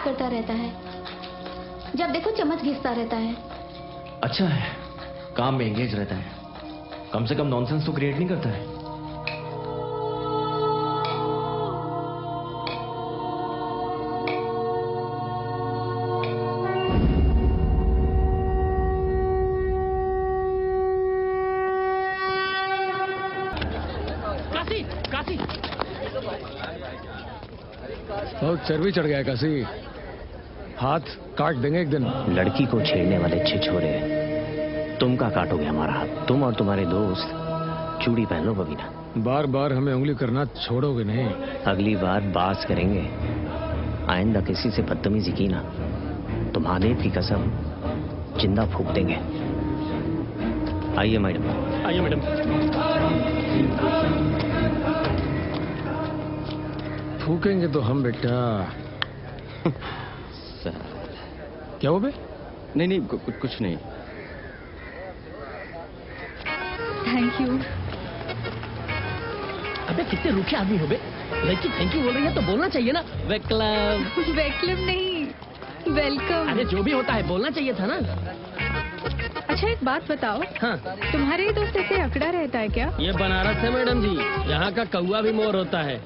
करता रहता है, जब देखो चम्मच घिसता रहता है। अच्छा है, काम में एंगेज रहता है, कम से कम नॉनसेंस तो क्रिएट नहीं करता है। काशी, काशी, बहुत चर्बी चढ़ गया काशी, हाथ काट देंगे एक दिन। लड़की को छेड़ने वाले छिछोरे, तुम का काटोगे हमारा हाथ? तुम और तुम्हारे दोस्त चूड़ी पहन लो बबीना। बार बार हमें उंगली करना छोड़ोगे नहीं? अगली बार बास करेंगे, आइंदा किसी से बदतमीजी की ना तो महादेव की कसम जिंदा फूंक देंगे। आइए मैडम। आइए मैडम। फूकेंगे तो हम बेटा। क्या हो बे? नहीं नहीं कुछ नहीं। Thank you. अबे कितने रूखे आदमी हो बे, लड़की थैंक यू बोल रही है तो बोलना चाहिए ना। वेलकम। वेलकम नहीं, वेलकम। अरे जो भी होता है बोलना चाहिए था ना। अच्छा एक बात बताओ, हाँ, तुम्हारे ही दोस्त ऐसे अकड़ा रहता है क्या? ये बनारस है मैडम जी, यहाँ का कौवा भी मोर होता है।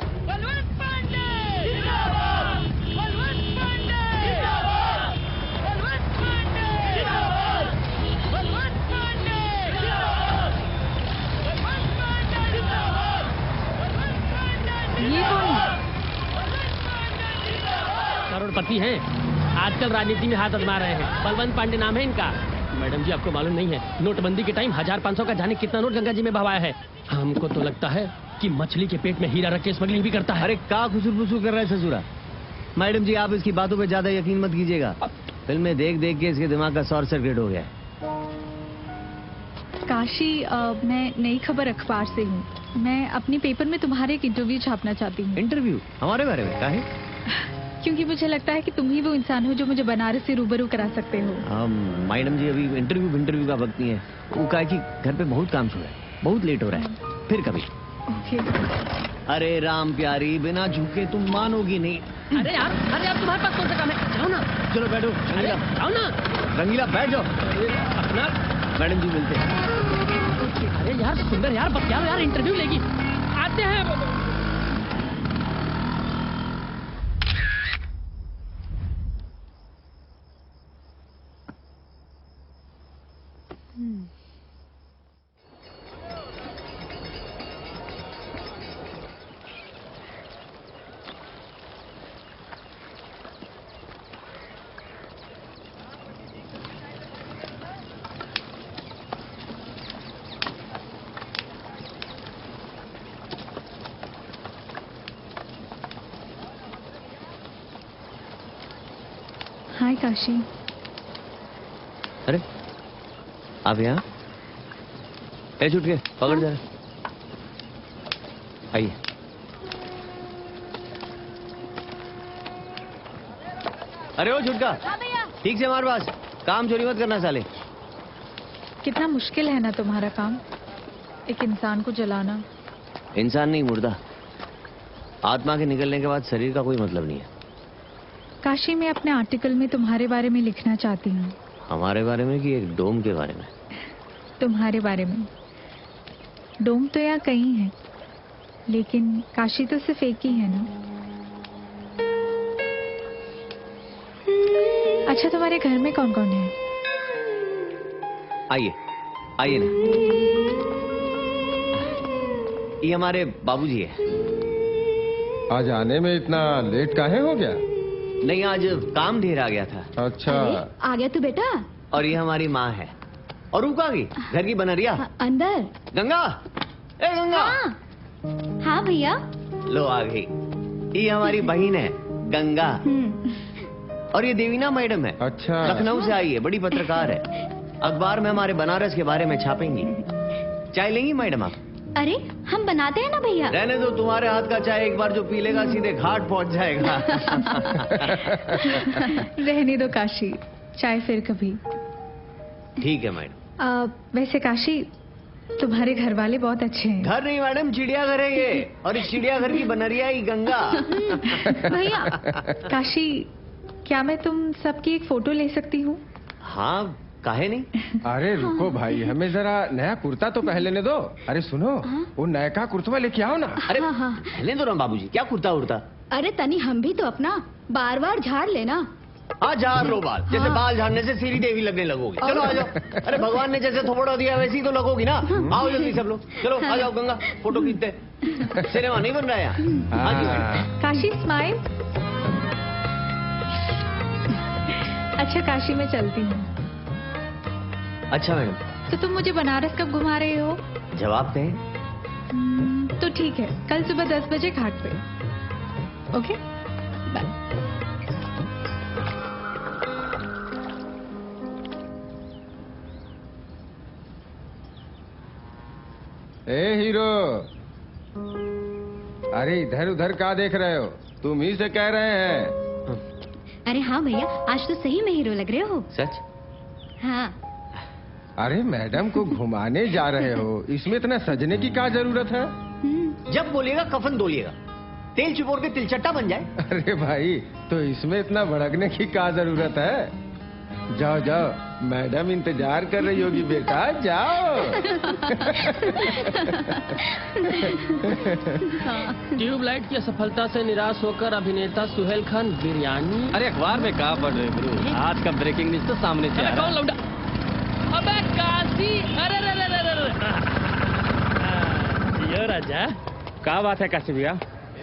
ये कौन है? करोड़पति हैं, आजकल राजनीति में हाथ आजमा रहे हैं। बलवंत पांडे नाम है इनका। मैडम जी आपको मालूम नहीं है, नोटबंदी के टाइम 1500 का जाने कितना नोट गंगा जी में बहाया है। हमको तो लगता है कि मछली के पेट में हीरा रख के स्मगलिंग भी करता है। अरे का खुसुर कर रहा है ससुरा? मैडम जी आप इसकी बातों पे ज्यादा यकीन मत कीजिएगा, फिल्में देख देख के इसके दिमाग का शॉर्ट सर्किट हो गया है। काशी, मैं नई खबर अखबार से हूँ। मैं अपने पेपर में तुम्हारे एक इंटरव्यू छापना चाहती हूँ। इंटरव्यू? हमारे बारे में? काहे? क्योंकि मुझे लगता है कि तुम ही वो इंसान हो जो मुझे बनारस से रूबरू करा सकते हो। मैडम जी अभी इंटरव्यू का वक्त नहीं है, वो कहा कि घर पे बहुत काम शुरू है, बहुत लेट हो रहा है, फिर कभी। ओके। अरे राम प्यारी, बिना झुके तुम मानोगी नहीं। अरे यार तुम्हारे पास कौन सा काम है? जाओ ना। चलो बैठो। अरे जाओ ना। रंगीला बैठ जाओ। अपना मैडम जी मिलते हैं। अरे यार सुंदर यार, बस यार इंटरव्यू लेगी, आते हैं। हाय काशी। अरे आप यहाँ? ए छुट के पकड़ जा। आइए। अरे ओ छुटका, ठीक से मार बास, काम चोरी मत करना साले। कितना मुश्किल है ना तुम्हारा काम, एक इंसान को जलाना। इंसान नहीं, मुर्दा। आत्मा के निकलने के बाद शरीर का कोई मतलब नहीं है। काशी, मैं अपने आर्टिकल में तुम्हारे बारे में लिखना चाहती हूँ। हमारे बारे में कि एक डोम के बारे में? तुम्हारे बारे में। डोम तो यहाँ कई हैं, लेकिन काशी तो सिर्फ एक ही है ना। अच्छा, तुम्हारे घर में कौन कौन है? आइए आइए ना, ये हमारे बाबूजी है। आज आने में इतना लेट काहे हो गया? नहीं, आज काम ढेर आ गया था। अच्छा, आ गया तू बेटा? और ये हमारी माँ है। और रुका गई घर की बनरिया। अंदर। गंगा, ए गंगा। हाँ भैया। लो आ गई। ये हमारी बहन है गंगा। और ये देवीना मैडम है। अच्छा। लखनऊ से आई है, बड़ी पत्रकार है। अखबार में हमारे बनारस के बारे में छापेंगी। चाय लेंगी मैडम आप? अरे हम बनाते हैं ना भैया। रहने दो, तुम्हारे हाथ का चाय एक बार जो पी लेगा सीधे घाट पहुंच जाएगा। रहने दो काशी, चाय फिर कभी। ठीक है मैडम। वैसे काशी, तुम्हारे घर वाले बहुत अच्छे हैं। घर नहीं मैडम, चिड़ियाघर है ये। और इस चिड़ियाघर की बनरिया ही गंगा। भैया काशी, क्या मैं तुम सबकी एक फोटो ले सकती हूँ? हाँ, काहे नहीं। अरे रुको भाई, हमें जरा नया कुर्ता तो पहनने दो। अरे सुनो, वो नयका कुर्ता लेके आओ ना। अरे पहले तो ना बाबूजी, क्या कुर्ता उड़ता। अरे तनी हम भी तो अपना बार बार झाड़ लेना। हाँ, झाड़ लो बाल। जैसे बाल झाड़ने से सीरी देवी लगने लगोगी। चलो आ जाओ। अरे भगवान ने जैसे थोपड़ा दिया वैसे ही तो लगोगी ना। आओ जल्दी सब लोग, चलो आ जाओ गंगा, फोटो खींचते। सिनेमा नहीं बन रहा है यहाँ। हाँ जी मैडम। काशी स्माइल। अच्छा काशी, मैं चलती हूँ। अच्छा मैडम। तो तुम मुझे बनारस कब घुमा रहे हो? जवाब दें। तो ठीक है, कल सुबह 10 बजे घाट पे। Okay bye. ए हीरो, अरे इधर उधर क्या देख रहे हो? तुम ही से कह रहे हैं। अरे हाँ भैया, आज तो सही में हीरो लग रहे हो। सच? हाँ। अरे मैडम को घुमाने जा रहे हो, इसमें इतना सजने की क्या जरूरत है? जब बोलिएगा कफन धोलिएगा, तेल चिपोर के तिलचट्टा बन जाए। अरे भाई, तो इसमें इतना भड़कने की क्या जरूरत है? जाओ जाओ, मैडम इंतजार कर रही होगी बेटा, जाओ। ट्यूबलाइट की असफलता से निराश होकर अभिनेता सुहेल खान बिरयानी। अरे अखबार में कहा पढ़ रहे गुरु, आज का ब्रेकिंग न्यूज तो सामने से आ रहा कौन है। लौंडा? अबे काशी, अरे रे रे रे रे। यो राजा, क्या बात है काशी भैया,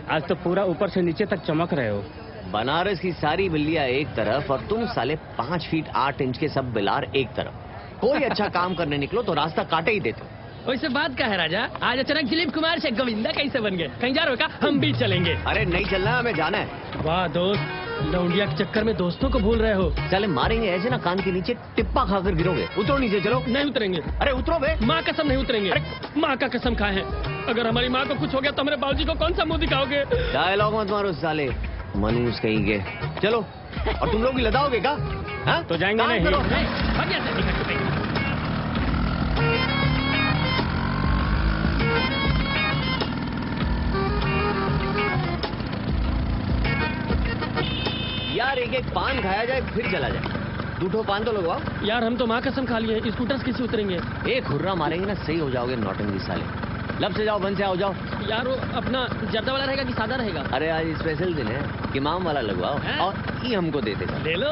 आज तो पूरा ऊपर से नीचे तक चमक रहे हो। बनारस की सारी बिल्लियां एक तरफ और तुम साले 5 फीट 8 इंच के सब बिलार एक तरफ। कोई अच्छा काम करने निकलो तो रास्ता काटे ही देते हो। वैसे बात क्या है राजा, आज अचानक दिलीप कुमार से गोविंदा कैसे बन गए? कहीं जा रहे हो क्या? हम भी चलेंगे। अरे नहीं चलना, हमें जाना है। वाह दोस्त, लौंडिया के चक्कर में दोस्तों को भूल रहे हो। चले मारेंगे ऐसे ना, कान के नीचे टिप्पा खाकर गिरोगे। उतरो नीचे, चलो। नहीं उतरेंगे। अरे उतरो बे। माँ कसम नहीं उतरेंगे। अरे माँ का कसम खाए हैं, अगर हमारी माँ को कुछ हो गया तो हमारे बाबूजी को कौन सा मुंह दिखाओगे? डायलॉग मत मारो साले, मनूस कहीं के। चलो, और तुम लोग भी लदाओगे क्या? हाँ? तो जाएंगे काम नहीं। करो। भाग यहाँ से, निकल चुके। यार एक एक पान खाया जाए फिर चला जाए। 2 पान तो लगवाओ। यार हम तो माँ कसम खा लिए, स्कूटर से कैसे उतरेंगे? एक हुर्रा मारेंगे ना, सही हो जाओगे नौटंकी साले। लब से जाओ, बन से आओ, जाओ। यार वो अपना जर्दा वाला रहेगा कि सादा रहेगा? अरे आज स्पेशल दिन है, किमाम वाला लगवाओ। हैं? और ये हमको देते जाओ। ले लो,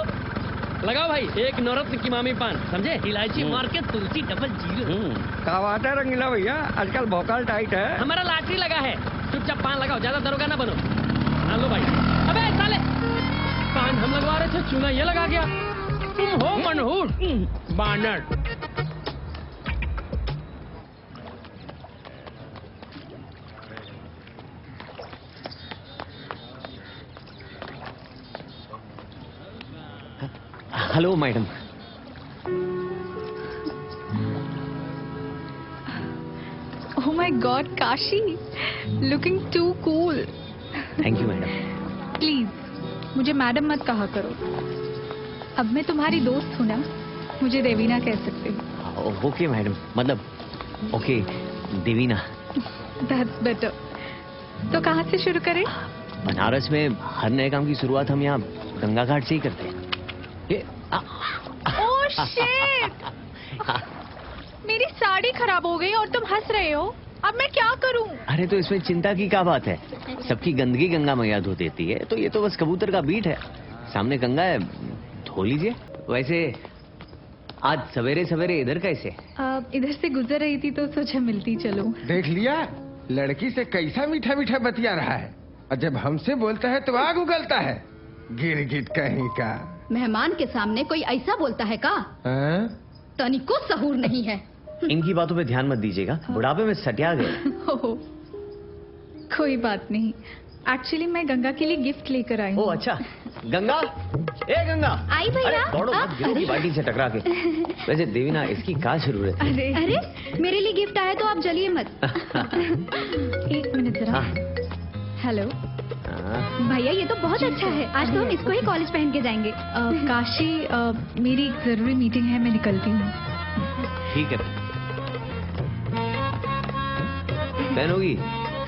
लगाओ भाई, एक नवरत्न किमामी पान, समझे? इलायची मार के तुलसी 00। क्या बात है रंगीला भैया, आजकल भोकाल टाइट है। हमारा लॉटरी लगा है, चुपचाप पान लगाओ, ज्यादा दरोगा ना बनो। हाँ लो भाई। अबे साले, पान हम लगवा रहे थे, चूना ये लगा गया। तुम हो मनहूस बानर। Hello madam. Oh my God, Kashi, looking too cool. Thank you madam. Please मुझे मैडम मत कहा करो। अब मैं तुम्हारी दोस्त हूँ ना, मुझे देवीना कह सकते हो। ओके मैडम, मतलब ओके देवीना। That's better. तो कहाँ से शुरू करें? बनारस में हर नए काम की शुरुआत हम यहाँ गंगा घाट से ही करते हैं। ये Oh shit! मेरी साड़ी खराब हो गई और तुम हंस रहे हो। अब मैं क्या करूं? अरे तो इसमें चिंता की क्या बात है, सबकी गंदगी गंगा मैया धो देती है, तो ये तो बस कबूतर का बीट है। सामने गंगा है, धो खोल लीजिए। वैसे आज सवेरे सवेरे इधर कैसे? इधर से गुजर रही थी तो सोचा मिलती चलो। देख लिया, लड़की से कैसा मीठा मीठा बतिया रहा है, और जब हमसे बोलता है तो आग उगलता है। गिरगिट कहीं का। मेहमान के सामने कोई ऐसा बोलता है का? हाँ? तनिको सहूर नहीं है। इनकी बातों पे ध्यान मत दीजिएगा, बुढ़ापे में सटिया गए। हो, कोई बात नहीं। एक्चुअली मैं गंगा के लिए गिफ्ट लेकर आई हूँ। ओ अच्छा, गंगा, ए गंगा, आई भैया। अरे दौड़ो मत, गिरोगी बाल्टी से टकरा के। वैसे देवीना, इसकी क्या जरूरत है? अरे अरे मेरे लिए गिफ्ट आया तो आप जलिए मत। एक मिनट जरा। हाँ। हेलो भैया, ये तो बहुत अच्छा है। आज तो हम इसको ही कॉलेज पहन के जाएंगे। काशी, मेरी एक जरूरी मीटिंग है, मैं निकलती हूँ। ठीक है, पहनोगी?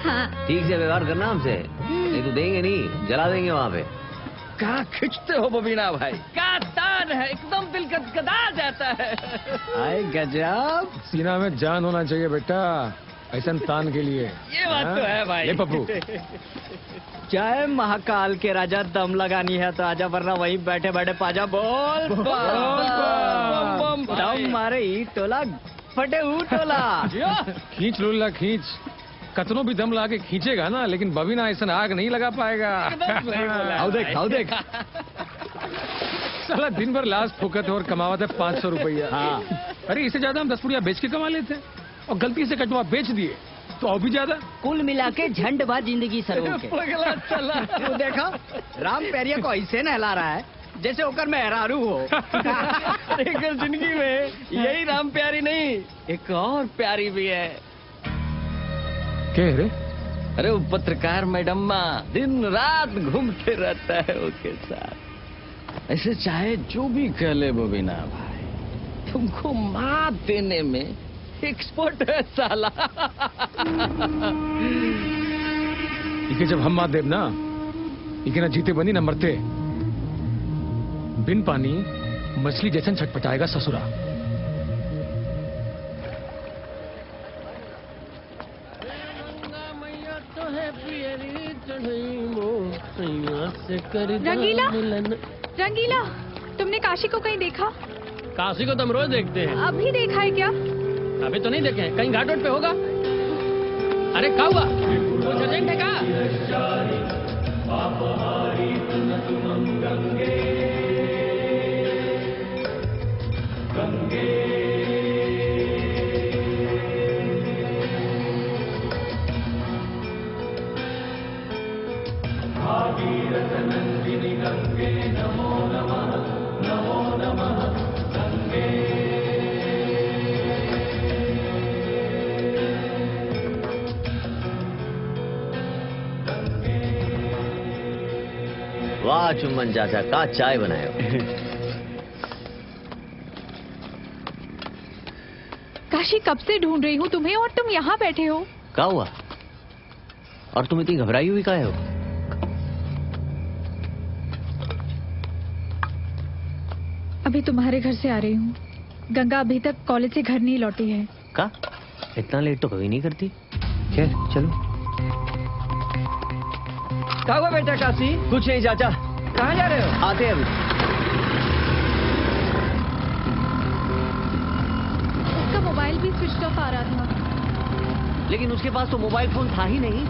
हाँ। ठीक से व्यवहार करना हमसे, नहीं तो देंगे नहीं, जला देंगे वहाँ पे। क्या खींचते हो बबीना भाई, क्या तान है, एकदम दिल गदगदा जाता है। आए गजब, सीना में जान होना चाहिए बेटा, ऐसा तान के लिए। ये बात तो है भाई। ले पप्पू। चाहे महाकाल के राजा दम लगानी है तो आजा, वरना वहीं बैठे बैठे पाजा बोल दम मारे ही टोला फटे हु टोला। खींच लुल्ला खींच, कतनों भी दम लाके खींचेगा ना, लेकिन बबीना ऐसा आग नहीं लगा पाएगा। आओ देख, आओ देख। साला दिन भर लाश फूकत है और कमावत है 500 रुपया। हाँ। अरे इससे ज्यादा हम 10 पुड़िया बेच के कमा लेते हैं, और गलती से कटवा बेच दिए तो और भी ज्यादा। कुल मिला के झंडवा जिंदगी सरो के। तू देखा, राम पैरिया को ऐसे नहला रहा है जैसे होकर मेहरारू हो। एक जिंदगी में यही राम प्यारी नहीं, एक और प्यारी भी है। क्या रे? अरे वो पत्रकार मैडम माँ दिन रात घूमते रहता है उसके साथ। ऐसे चाहे जो भी कह ले बबीना भाई, तुमको मात देने में एक्सपर्ट है साला। इके जब हम मात देव ना, इके ना जीते बनी ना मरते। बिन पानी मछली जैसन छटपटाएगा ससुरा। रंगीला, रंगीला, तुमने काशी को कहीं देखा? काशी को तो हम रोज देखते हैं। अभी देखा है क्या? अभी तो नहीं देखे हैं, कहीं घाट रोड पे होगा। अरे क्या हुआ, कुछ अर्जेंट है क्या? वाह चुम्बन चाचा, का चाय बनाए हो। काशी, कब से ढूंढ रही हूँ तुम्हें और तुम यहाँ बैठे हो। क्या हुआ? और तुम इतनी घबराई हुई काहे हो? अभी तुम्हारे घर से आ रही हूँ। गंगा अभी तक कॉलेज से घर नहीं लौटी है। का? इतना लेट तो कभी नहीं करती। खैर चलो। क्या हुआ बेटा काशी? कुछ नहीं चाचा। कहाँ जा रहे हो? आते हैं अभी। उसका मोबाइल भी स्विच ऑफ आ रहा था। लेकिन उसके पास तो मोबाइल फोन था ही नहीं।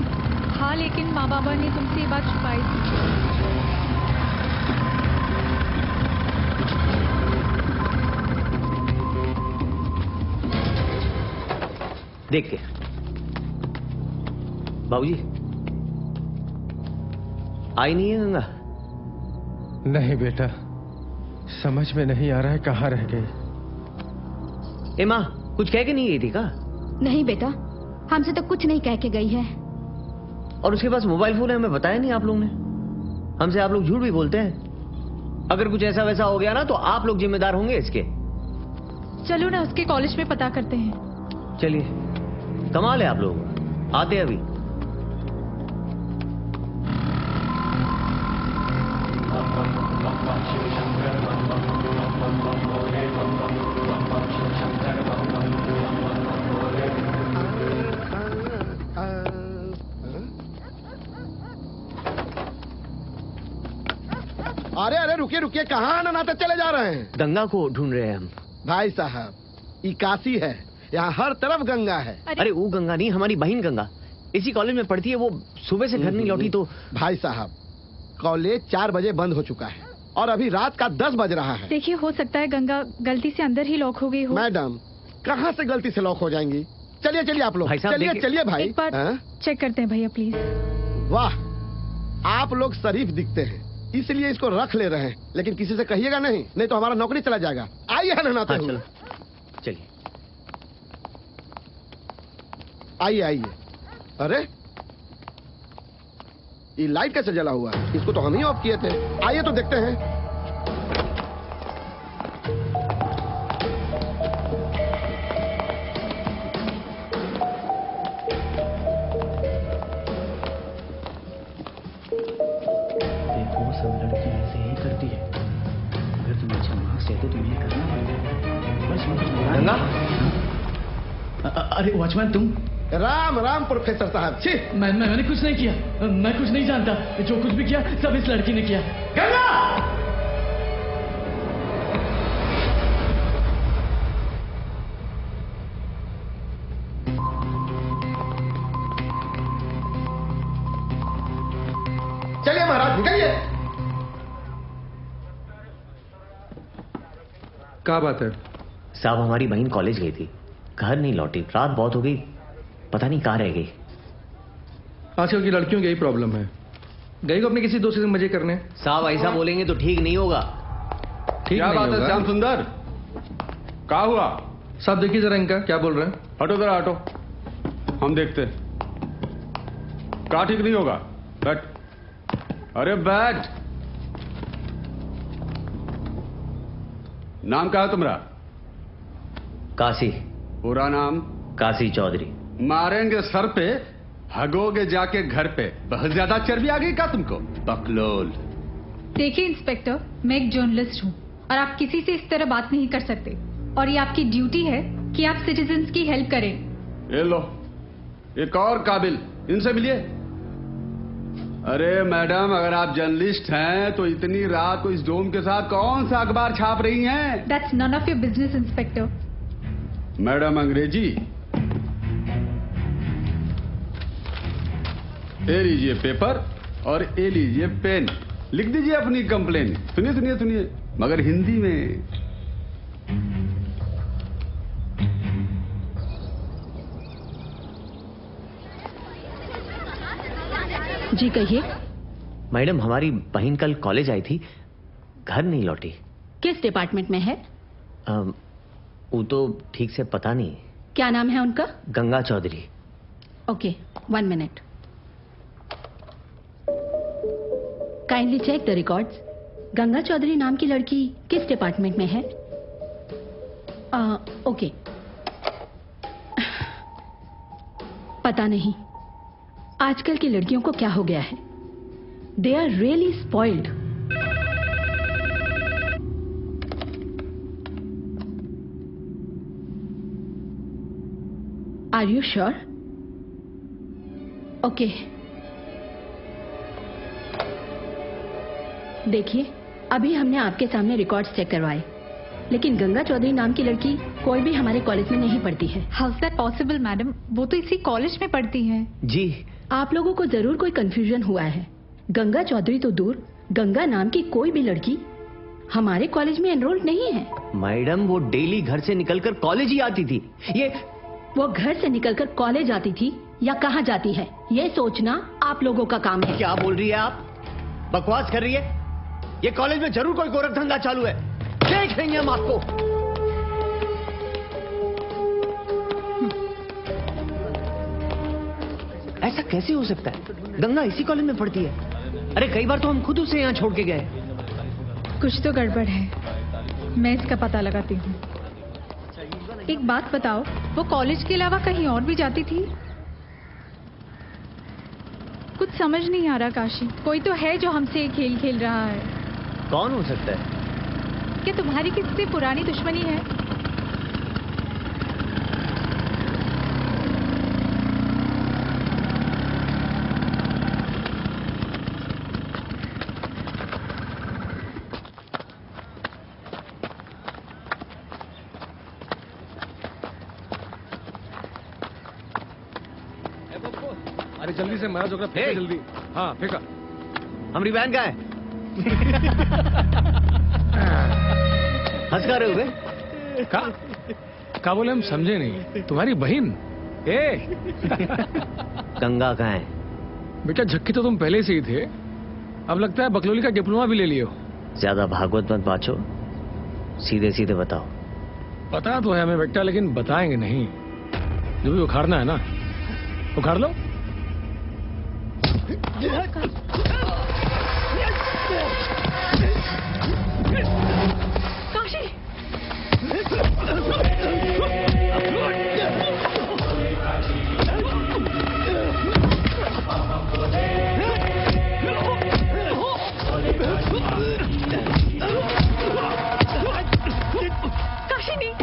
हाँ, लेकिन माँ बाबा ने तुमसे ये बात छुपाई थी। देख के बाबूजी, आई नहीं है गंगा? नहीं बेटा, समझ में नहीं आ रहा है कहाँ रह गई। ए माँ, कुछ कह के नहीं गई थी का? नहीं बेटा, हमसे तो कुछ नहीं कह के गई है। और उसके पास मोबाइल फोन है, हमें बताया नहीं आप लोगों ने। हमसे आप लोग झूठ भी बोलते हैं। अगर कुछ ऐसा वैसा हो गया ना तो आप लोग जिम्मेदार होंगे इसके। चलो ना, उसके कॉलेज में पता करते हैं। चलिए, कमाल है आप लोग। आते हैं अभी। अरे अरे रुको रुकिए रुकिए, कहाँ अनानाते चले जा रहे हैं? गंगा को ढूंढ रहे हैं हम। भाई साहब, ये काशी है, यहाँ हर तरफ गंगा है। अरे वो गंगा नहीं, हमारी बहन गंगा इसी कॉलेज में पढ़ती है। वो सुबह से घर नहीं लौटी तो। भाई साहब, कॉलेज 4 बजे बंद हो चुका है और अभी रात का 10 बज रहा है। देखिए, हो सकता है गंगा गलती से अंदर ही लॉक हो गई हो। मैडम, कहाँ से गलती से लॉक हो जाएंगी? चलिए चलिए आप लोग, भाई साहब, चलिए चलिए भाई। एक बार चेक करते हैं भैया प्लीज। वाह, आप लोग शरीफ दिखते हैं, इसलिए इसको रख ले रहे हैं, लेकिन किसी से कहिएगा नहीं, नहीं तो हमारा नौकरी चला जाएगा। आइए नहाते हुए। चलिए आइए आइए। अरे ये लाइट कैसे जला हुआ है? इसको तो हम ही ऑफ किए थे। आइए तो देखते हैं। देखो, सब लड़की ऐसे ही करती है। अगर तुम अच्छा मार्क्स चाहते तो ये करना पड़ेगा। गंगा, अरे वॉचमैन, तुम? राम राम प्रोफेसर साहब। छी, मैंने कुछ नहीं किया। मैं कुछ नहीं जानता। जो कुछ भी किया सब इस लड़की ने किया। गंगा! चलिए महाराज, निकलिए। क्या बात है? साहब, हमारी बहन कॉलेज गई थी, घर नहीं लौटी, रात बहुत हो गई, पता नहीं कहाँ रह गई। आजकल की लड़कियों की यही प्रॉब्लम है, गई को अपने किसी दोस्त से मजे करने। साहब, ऐसा बोलेंगे तो ठीक नहीं होगा। ठीक क्या बात है श्याम सुंदर? क्या हुआ? साहब देखिए जरा इनका क्या बोल रहे हैं। हटो जरा, हटो, हम देखते। क्या ठीक नहीं होगा? बैठ। अरे बैठ। नाम क्या है तुम्हारा? काशी। पूरा नाम? काशी चौधरी। मारेंगे सर पे, हगोगे जाके घर पे। बहुत ज्यादा चर्बी आ गई क्या तुमको? बकलोल। देखिए इंस्पेक्टर, मैं एक जर्नलिस्ट हूँ और आप किसी से इस तरह बात नहीं कर सकते, और ये आपकी ड्यूटी है कि आप सिटीजन्स की हेल्प करें। ये लो, एक और काबिल, इनसे मिलिए। अरे मैडम, अगर आप जर्नलिस्ट हैं तो इतनी रात को इस डोम के साथ कौन सा अखबार छाप रही हैं? That's none of your business, inspector. Madam अंग्रेजी? ये लीजिए पेपर और ये लीजिए पेन, लिख दीजिए अपनी कंप्लेन। सुनिए सुनिए सुनिए, मगर हिंदी में। जी कहिए। मैडम, हमारी बहन कल कॉलेज आई थी, घर नहीं लौटी। किस डिपार्टमेंट में है? वो तो ठीक से पता नहीं। क्या नाम है उनका? Ganga Chaudhary. Okay, 1 minute. Kindly check the records. Ganga Chaudhary नाम की लड़की किस डिपार्टमेंट में है? ओके। पता नहीं आजकल की लड़कियों को क्या हो गया है। They are really spoiled. Are you sure? Okay, देखिए अभी हमने आपके सामने रिकॉर्ड्स चेक करवाए, लेकिन गंगा चौधरी नाम की लड़की कोई भी हमारे कॉलेज में नहीं पढ़ती है। How is that possible madam? वो तो इसी कॉलेज में पढ़ती है। जी। आप लोगों को जरूर कोई कंफ्यूजन हुआ है। गंगा चौधरी तो दूर, गंगा नाम की कोई भी लड़की हमारे कॉलेज में एनरोल्ड नहीं है। मैडम, वो डेली घर से निकलकर कॉलेज ही आती थी। वो घर से निकलकर कॉलेज आती थी या कहाँ जाती है, ये सोचना आप लोगों का काम है। क्या बोल रही है आप? बकवास कर रही है। ये कॉलेज में जरूर कोई गोरख धंधा चालू है, देख लेंगे हम आपको। ऐसा कैसे हो सकता है? गंगा इसी कॉलेज में पढ़ती है। अरे कई बार तो हम खुद उसे यहाँ छोड़ के गए। कुछ तो गड़बड़ है, मैं इसका पता लगाती हूँ। एक बात बताओ, वो कॉलेज के अलावा कहीं और भी जाती थी? कुछ समझ नहीं आ रहा काशी। कोई तो है जो हमसे खेल खेल रहा है। कौन हो सकता है? क्या तुम्हारी किसी से पुरानी दुश्मनी है? अरे जल्दी से मेरा जोकरा फेंका जल्दी। हाँ फेंका। हमारी बहन का है। हंस कर रहे हो बे? का बोले हम समझे नहीं। तुम्हारी बहन? गंगा कहाँ है? बेटा झक्की तो तुम पहले से ही थे, अब लगता है बकलोली का डिप्लोमा भी ले लियो। ज्यादा भागवत मत बाचो, सीधे सीधे बताओ। पता तो है हमें बेटा, लेकिन बताएंगे नहीं। जो भी उखाड़ना है ना उखाड़ लो। काशी! काशी नहीं।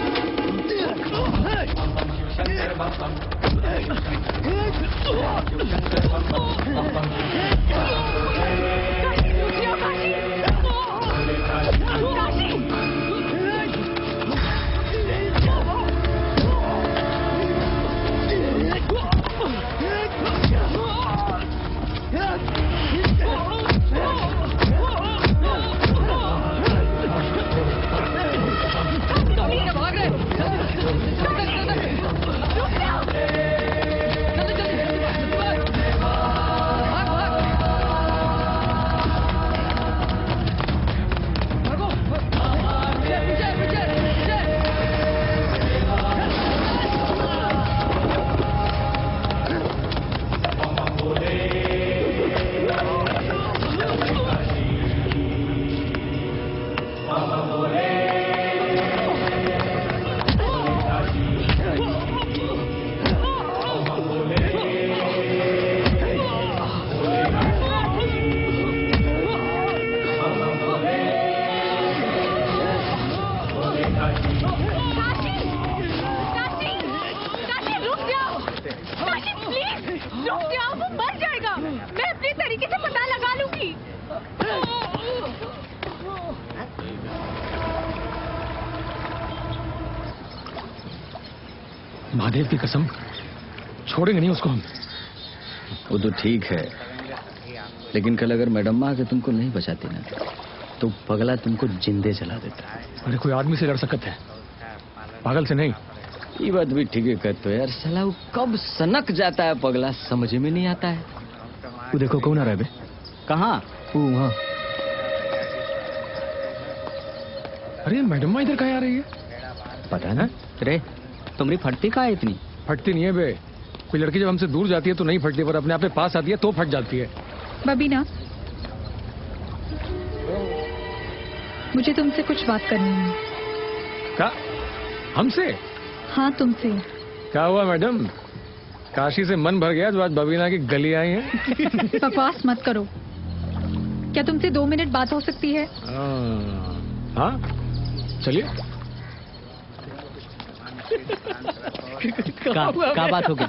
महादेव की कसम छोड़ेंगे नहीं उसको हम। वो तो ठीक है, लेकिन कल अगर मैडम आके तुमको नहीं बचाती ना तो पगला तुमको जिंदे जला देता। अरे कोई आदमी से लड़ सकत है, पागल से नहीं। ये बात भी ठीक है कहते हो यार, साला वो कब सनक जाता है पगला समझ में नहीं आता है। वो देखो कौन आ रहा है बे? कहाँ? वहाँ। अरे मैडम इधर कहाँ आ रही है? पता ना रे, तुम्हारी फटती कहाँ है इतनी? फटती नहीं है बे, कोई लड़की जब हमसे दूर जाती है तो नहीं फटती, पर अपने आप पास आती है तो फट जाती है। बबीना, मुझे तुमसे कुछ बात करनी है। क्या? हमसे? हाँ तुमसे। क्या हुआ मैडम? काशी से मन भर गया जो आज बबीना की गली आई है। बकवास मत करो। क्या तुमसे 2 मिनट बात हो सकती है? हाँ चलिए। क्या बात हो गई?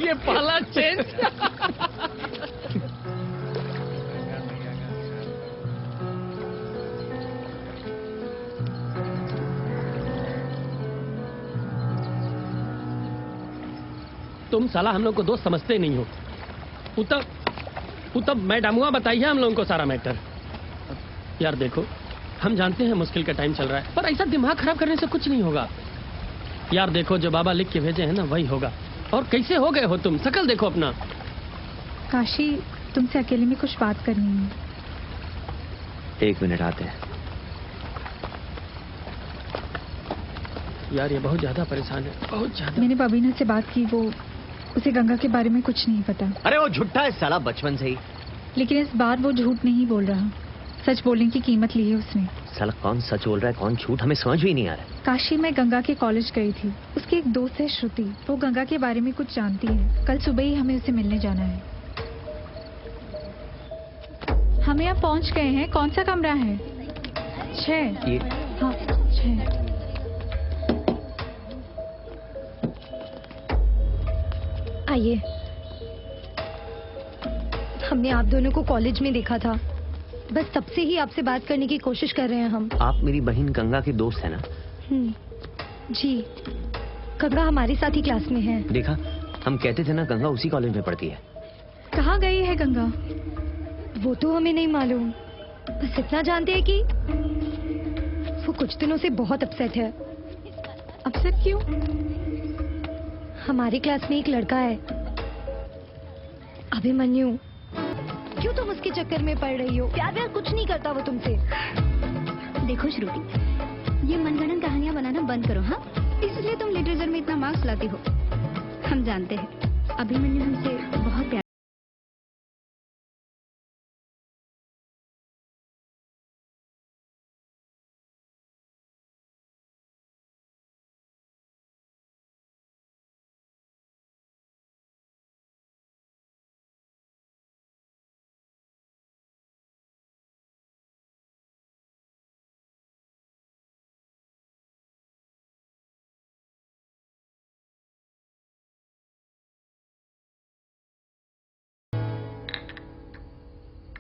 ये पाला चेंज। तुम साला हम लोग को दोस्त समझते नहीं हो। उत्तम मैडमुआ बताइए हम लोगों को सारा मैटर। यार देखो, हम जानते हैं मुश्किल का टाइम चल रहा है, पर ऐसा दिमाग खराब करने से कुछ नहीं होगा। यार देखो, जो बाबा लिख के भेजे हैं ना वही होगा। और कैसे हो गए हो तुम, शकल देखो अपना। काशी, तुमसे अकेले में कुछ बात करनी है। 1 मिनट आते हैं। यार ये बहुत ज्यादा परेशान है, बहुत ज्यादा। मैंने बबीना से बात की, वो उसे गंगा के बारे में कुछ नहीं पता। अरे वो झूठा है साला बचपन से ही। लेकिन इस बार वो झूठ नहीं बोल रहा, सच बोलने की कीमत ली है उसने। साला कौन सच बोल रहा है कौन झूठ, हमें समझ भी नहीं आ रहा। काशी में गंगा के कॉलेज गई थी, उसकी एक दोस्त है श्रुति, वो गंगा के बारे में कुछ जानती है। कल सुबह ही हमें उसे मिलने जाना है। हम यहाँ पहुँच गए हैं। कौन सा कमरा है? 6। हाँ 6। आइए। हमने आप दोनों को कॉलेज में देखा था, बस तब से ही आपसे बात करने की कोशिश कर रहे हैं हम। आप मेरी बहन गंगा की दोस्त है ना? जी, गंगा हमारे साथ ही क्लास में है। देखा, हम कहते थे ना गंगा उसी कॉलेज में पढ़ती है। कहाँ गई है गंगा? वो तो हमें नहीं मालूम, बस इतना जानते हैं कि वो कुछ दिनों से बहुत अपसेट है। अपसेट क्यों? हमारी क्लास में एक लड़का है, अभिमन्यु। क्यों तुम उसके चक्कर में पड़ रही हो? प्यार व्यार कुछ नहीं करता वो तुमसे। देखो श्रुति, ये मनगढ़ंत कहानियां बनाना बंद करो, हाँ? इसलिए तुम लिटरेचर में इतना मार्क्स लाती हो। हम जानते हैं अभिमन्यु हमसे बहुत प्यार।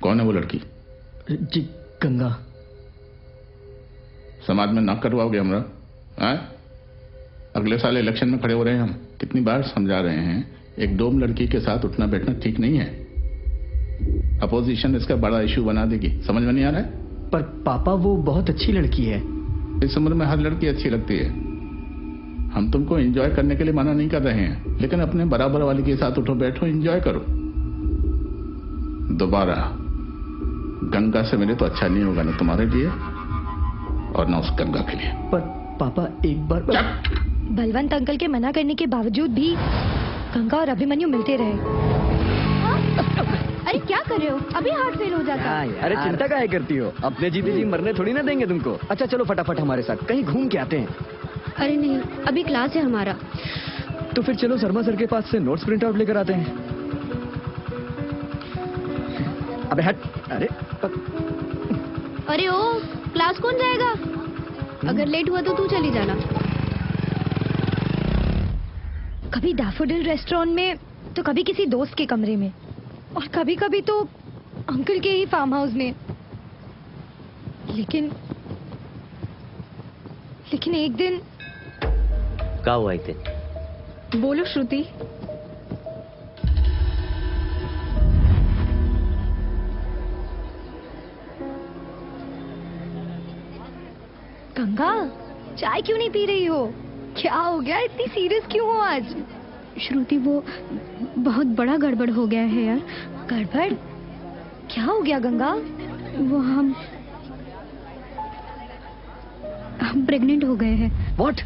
कौन है वो लड़की? जी गंगा। समाज में नाक कटवाओगे हमरा? हैं? अगले साल इलेक्शन में खड़े हो रहे हैं हम। कितनी बार समझा रहे हैं, एक डोम लड़की के साथ उठना बैठना ठीक नहीं है। अपोजिशन इसका बड़ा इशू बना देगी। समझ में नहीं आ रहा है? पर पापा वो बहुत अच्छी लड़की है। इस उम्र में हर लड़की अच्छी लगती है। हम तुमको एंजॉय करने के लिए मना नहीं कर रहे हैं, लेकिन अपने बराबर वाले के साथ उठो बैठो, एंजॉय करो। दोबारा गंगा से मिले तो अच्छा नहीं होगा, ना तुम्हारे लिए और ना उस गंगा के लिए। पर पापा एक बार बलवंत अंकल के मना करने के बावजूद भी गंगा और अभिमन्यु मिलते रहे। अरे क्या कर रहे हो? अभी हार्ट फेल हो जाता। अरे चिंता काहे करती हो? अपने जीते जी मरने थोड़ी ना देंगे तुमको। अच्छा चलो फटाफट हमारे साथ कहीं घूम के आते हैं। अरे नहीं, अभी क्लास है हमारा। तो फिर चलो शर्मा सर के पास से नोट्स प्रिंट आउट लेकर आते हैं। अबे हट। अरे ओ, क्लास कौन जाएगा? अगर लेट हुआ तो तू चली जाना। कभी डैफोडिल रेस्टोरेंट में तो कभी किसी दोस्त के कमरे में और कभी कभी तो अंकल के ही फार्म हाउस में। लेकिन एक दिन क्या हुआ एक दिन? बोलो श्रुति। गंगा, चाय क्यों नहीं पी रही हो? क्या हो गया? इतनी सीरियस क्यों हो आज? श्रुति वो बहुत बड़ा गड़बड़ हो गया है यार। गड़बड़? क्या हो गया गंगा? वो हम प्रेग्नेंट हो गए हैं। What?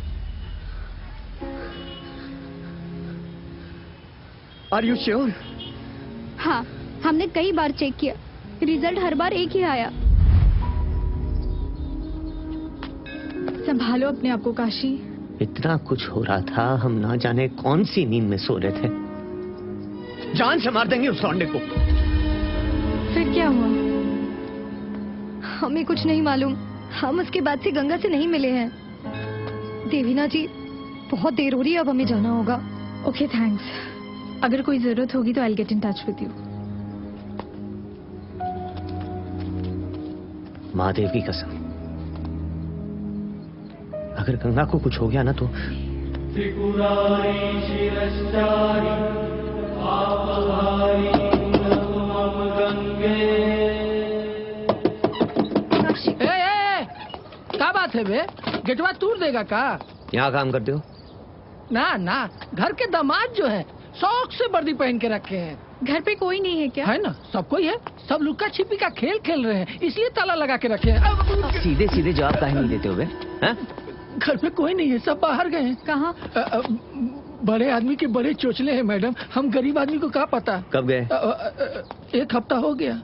Are you sure? हाँ, हमने कई बार चेक किया, रिजल्ट हर बार एक ही आया। संभालो अपने आप को काशी। इतना कुछ हो रहा था, हम ना जाने कौन सी नींद में सो रहे थे। जान से मार देंगे उस लौंडे को। फिर क्या हुआ? हमें कुछ नहीं मालूम। हम उसके बाद से गंगा से नहीं मिले हैं। देवीना जी, बहुत देर हो रही है, अब हमें जाना होगा। Okay thanks. अगर कोई जरूरत होगी तो I will get in touch with you. Mahadev की कसम, अगर गंगा को कुछ हो गया ना तो क्या बात है बे? गेटवा तोड़ देगा का? यहाँ काम करते हो? ना, घर के दामाद जो है शौक से वर्दी पहन के रखे हैं। घर पे कोई नहीं है क्या? है ना, सब कोई है। सब लुक्का छिपी का खेल खेल रहे हैं, इसलिए ताला लगा के रखे हैं। सीधे सीधे जवाब काहे नहीं देते हो बे? घर पे कोई नहीं है, सब बाहर गए हैं। कहाँ? बड़े आदमी के बड़े चोचले हैं मैडम, हम गरीब आदमी को क्या पता। कब गए? 1 हफ्ता हो गया।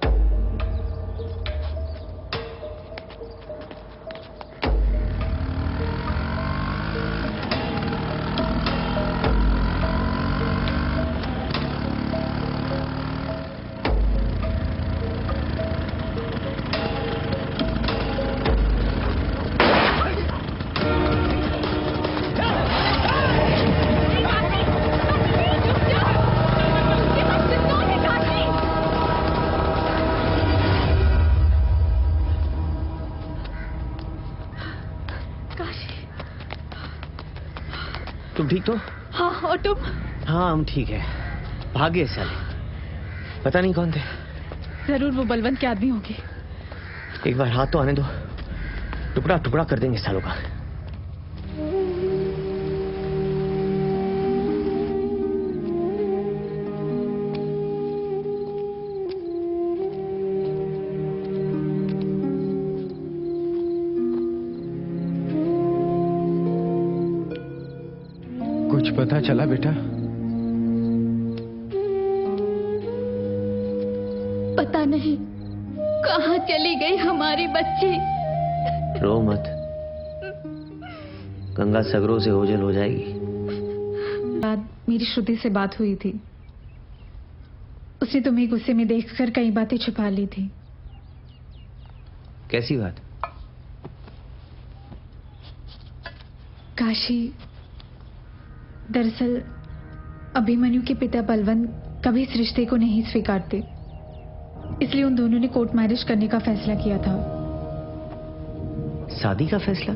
तुम ठीक तो? हाँ, और तुम? हाँ हम ठीक है। भागे साले, पता नहीं कौन थे। जरूर वो बलवंत के आदमी होंगे। एक बार हाथ तो आने दो, टुकड़ा टुकड़ा कर देंगे सालों का। कुछ पता चला बेटा? पता नहीं कहाँ चली गई हमारी बच्ची। रो मत, गंगा सगरों से ओझल हो जाएगी। बाद मेरी श्रुति से बात हुई थी, उसने तुम्हें गुस्से में देखकर कई बातें छुपा ली थी। कैसी बात? काशी, दरअसल अभिमन्यु के पिता बलवंत कभी इस रिश्ते को नहीं स्वीकारते, इसलिए उन दोनों ने कोर्ट मैरिज करने का फैसला किया था। शादी का फैसला?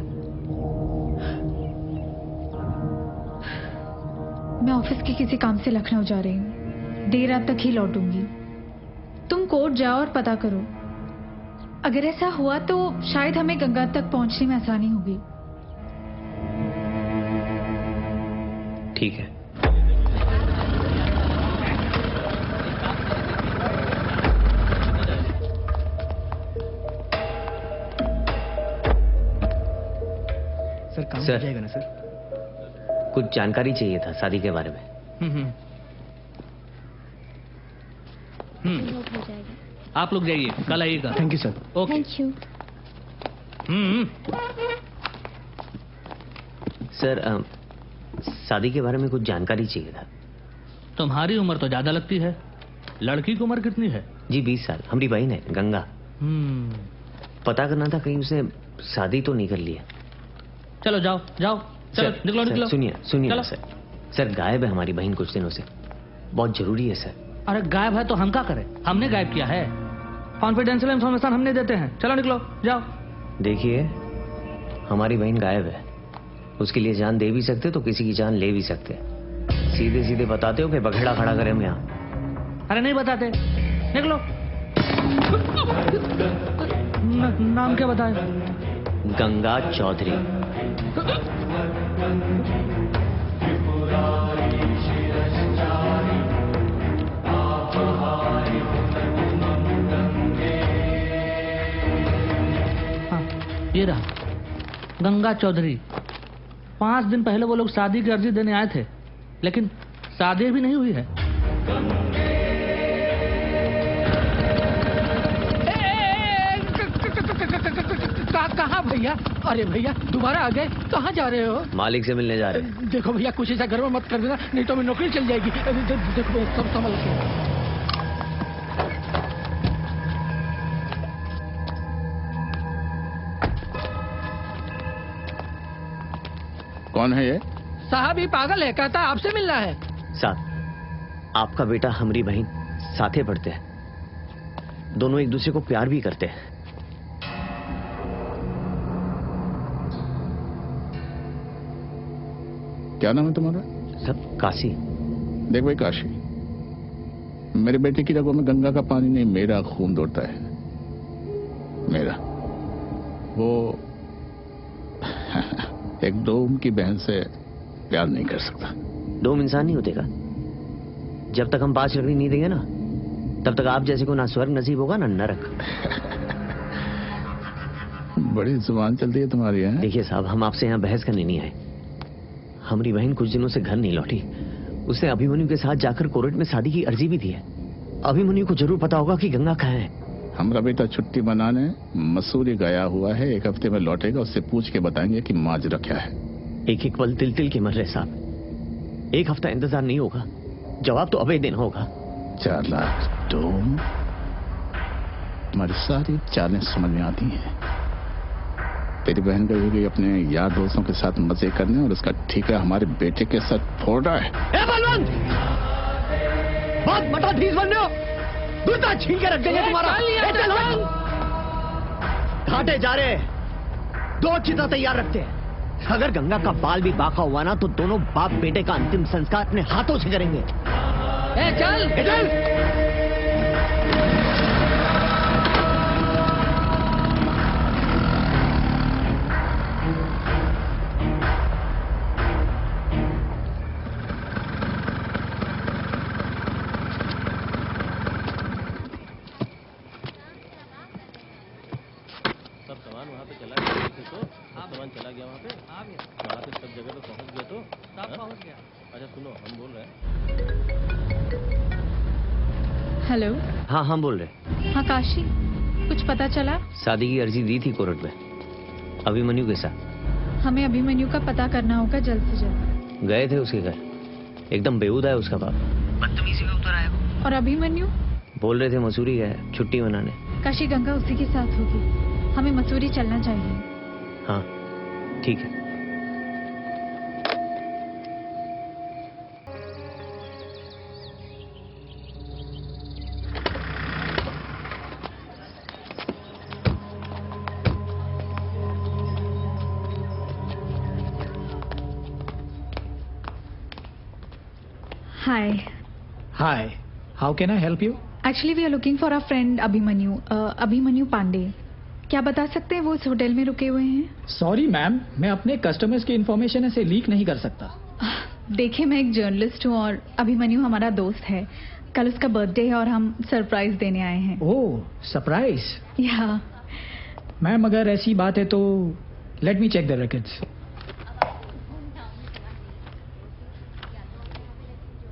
मैं ऑफिस के किसी काम से लखनऊ जा रही हूँ, देर रात तक ही लौटूंगी। तुम कोर्ट जाओ और पता करो, अगर ऐसा हुआ तो शायद हमें गंगा तक पहुंचने में आसानी होगी। ठीक है। सर काम हो जाएगा ना सर? कुछ जानकारी चाहिए था शादी के बारे में। आप लोग जाइए, कल आइएगा। Thank you sir. Okay. Thank you. Sir शादी के बारे में कुछ जानकारी चाहिए था। तुम्हारी उम्र तो ज्यादा लगती है, लड़की की उम्र कितनी है? जी 20 साल। हमारी बहन है गंगा। पता करना था कहीं उसने शादी तो नहीं कर लिया। चलो जाओ जाओ, चलो निकलो निकलो। सुनिए ना सर, सर गायब है हमारी बहन कुछ दिनों से, बहुत जरूरी है सर। अरे गायब है तो हम क्या करें? हमने गायब किया है, कॉन्फिडेंशियल इंफॉर्मेशन हमने देते हैं। चलो निकलो जाओ। देखिए हमारी बहन गायब है, उसके लिए जान दे भी सकते तो किसी की जान ले भी सकते। सीधे सीधे बताते हो कि बखेड़ा खड़ा करें हम यहाँ? अरे नहीं बताते, निकलो। नाम क्या बताए? गंगा चौधरी। हाँ ये रहा, गंगा चौधरी। 5 दिन पहले वो लोग शादी की अर्जी देने आए थे, लेकिन शादी भी नहीं हुई है। कहाँ भैया? अरे भैया दोबारा आ गए, कहाँ जा रहे हो? मालिक से मिलने जा रहे हैं। देखो भैया कुछ ऐसा घर में मत कर देना, नहीं तो मेरी नौकरी चल जाएगी। देखो भैया सब संभल के। कौन है ये? साहब ये पागल है, कहता है आपसे मिलना है। साहब आपका बेटा हमारी बहन साथे पढ़ते हैं, दोनों एक दूसरे को प्यार भी करते हैं। क्या नाम है तुम्हारा? सब काशी। देख भाई काशी, मेरे बेटे की रगों में गंगा का पानी नहीं, मेरा खून दौड़ता है। मेरा वो एक डोम की बहन से प्यार नहीं कर सकता। डोम इंसान नहीं होतेगा। जब तक हम 5 लकड़ी नहीं देंगे ना, तब तक आप जैसे को ना स्वर्ग नसीब होगा ना नरक। बड़ी जुबान चलती है तुम्हारी है? देखिए साहब, हम आपसे यहाँ बहस करने नहीं आए। हमारी बहन कुछ दिनों से घर नहीं लौटी। उसने अभिमन्यु के साथ जाकर कोर्ट में शादी की अर्जी भी दी है। अभिमन्यु को जरूर पता होगा कि गंगा कहाँ है। हमारा बेटा छुट्टी मनाने मसूरी गया हुआ है, 1 हफ्ते में लौटेगा। उससे पूछ के बताएंगे कि माजरा क्या है। एक एक पल तिल तिल के मर रहे साहब, 1 हफ्ता इंतजार नहीं होगा, जवाब तो अबे दिन होगा। चालाक डोम, तुम्हारी सारी चालें समझ में आती हैं। तेरी बहन गई होगी अपने यार दोस्तों के साथ मजे करने, और उसका ठेका हमारे बेटे के साथ फोड़ रहा है। बलवंत, बहुत बड़ा धीस बन रहे हो, जूता छीन के रख देंगे तुम्हारा। घाटे जा रहे, 2 चिता तैयार रखते हैं, अगर गंगा का बाल भी बाका हुआ ना तो दोनों बाप बेटे का अंतिम संस्कार अपने हाथों से करेंगे। ए चल चल। सब सामान वहाँ पे चला गया तो सामान चला गया वहाँ पे वहाँ पे सब जगह पे पहुँच गया तो सब पहुँच गया। अच्छा सुनो हम बोल रहे हैं। हेलो। हाँ हाँ बोल रहे। हाँ काशी, कुछ पता चला? शादी की अर्जी दी थी कोर्ट में, अभिमन्यु के साथ। हमें अभिमन्यु का पता करना होगा जल्द से जल्द। गए थे उसके घर, एकदम बेहुदा है उसका बाप, बदतमीजी में उतर आया वो। और अभिमन्यु? बोल रहे थे मसूरी गया है छुट्टी मनाने। काशी गंगा उसी के साथ होगी, हमें मसूरी चलना चाहिए। हाँ ठीक है। Hi. Hi. How can I help you? Actually, we are looking for our friend Abhimanyu, Abhimanyu Pandey. क्या बता सकते हैं वो इस होटल में रुके हुए हैं? सॉरी मैम, मैं अपने कस्टमर्स की इन्फॉर्मेशन ऐसे लीक नहीं कर सकता। देखिए मैं एक जर्नलिस्ट हूँ और अभिमन्यु हमारा दोस्त है। कल उसका बर्थडे है और हम सरप्राइज देने आए हैं। ओह सरप्राइज। या मैम अगर ऐसी बात है तो let me check the records.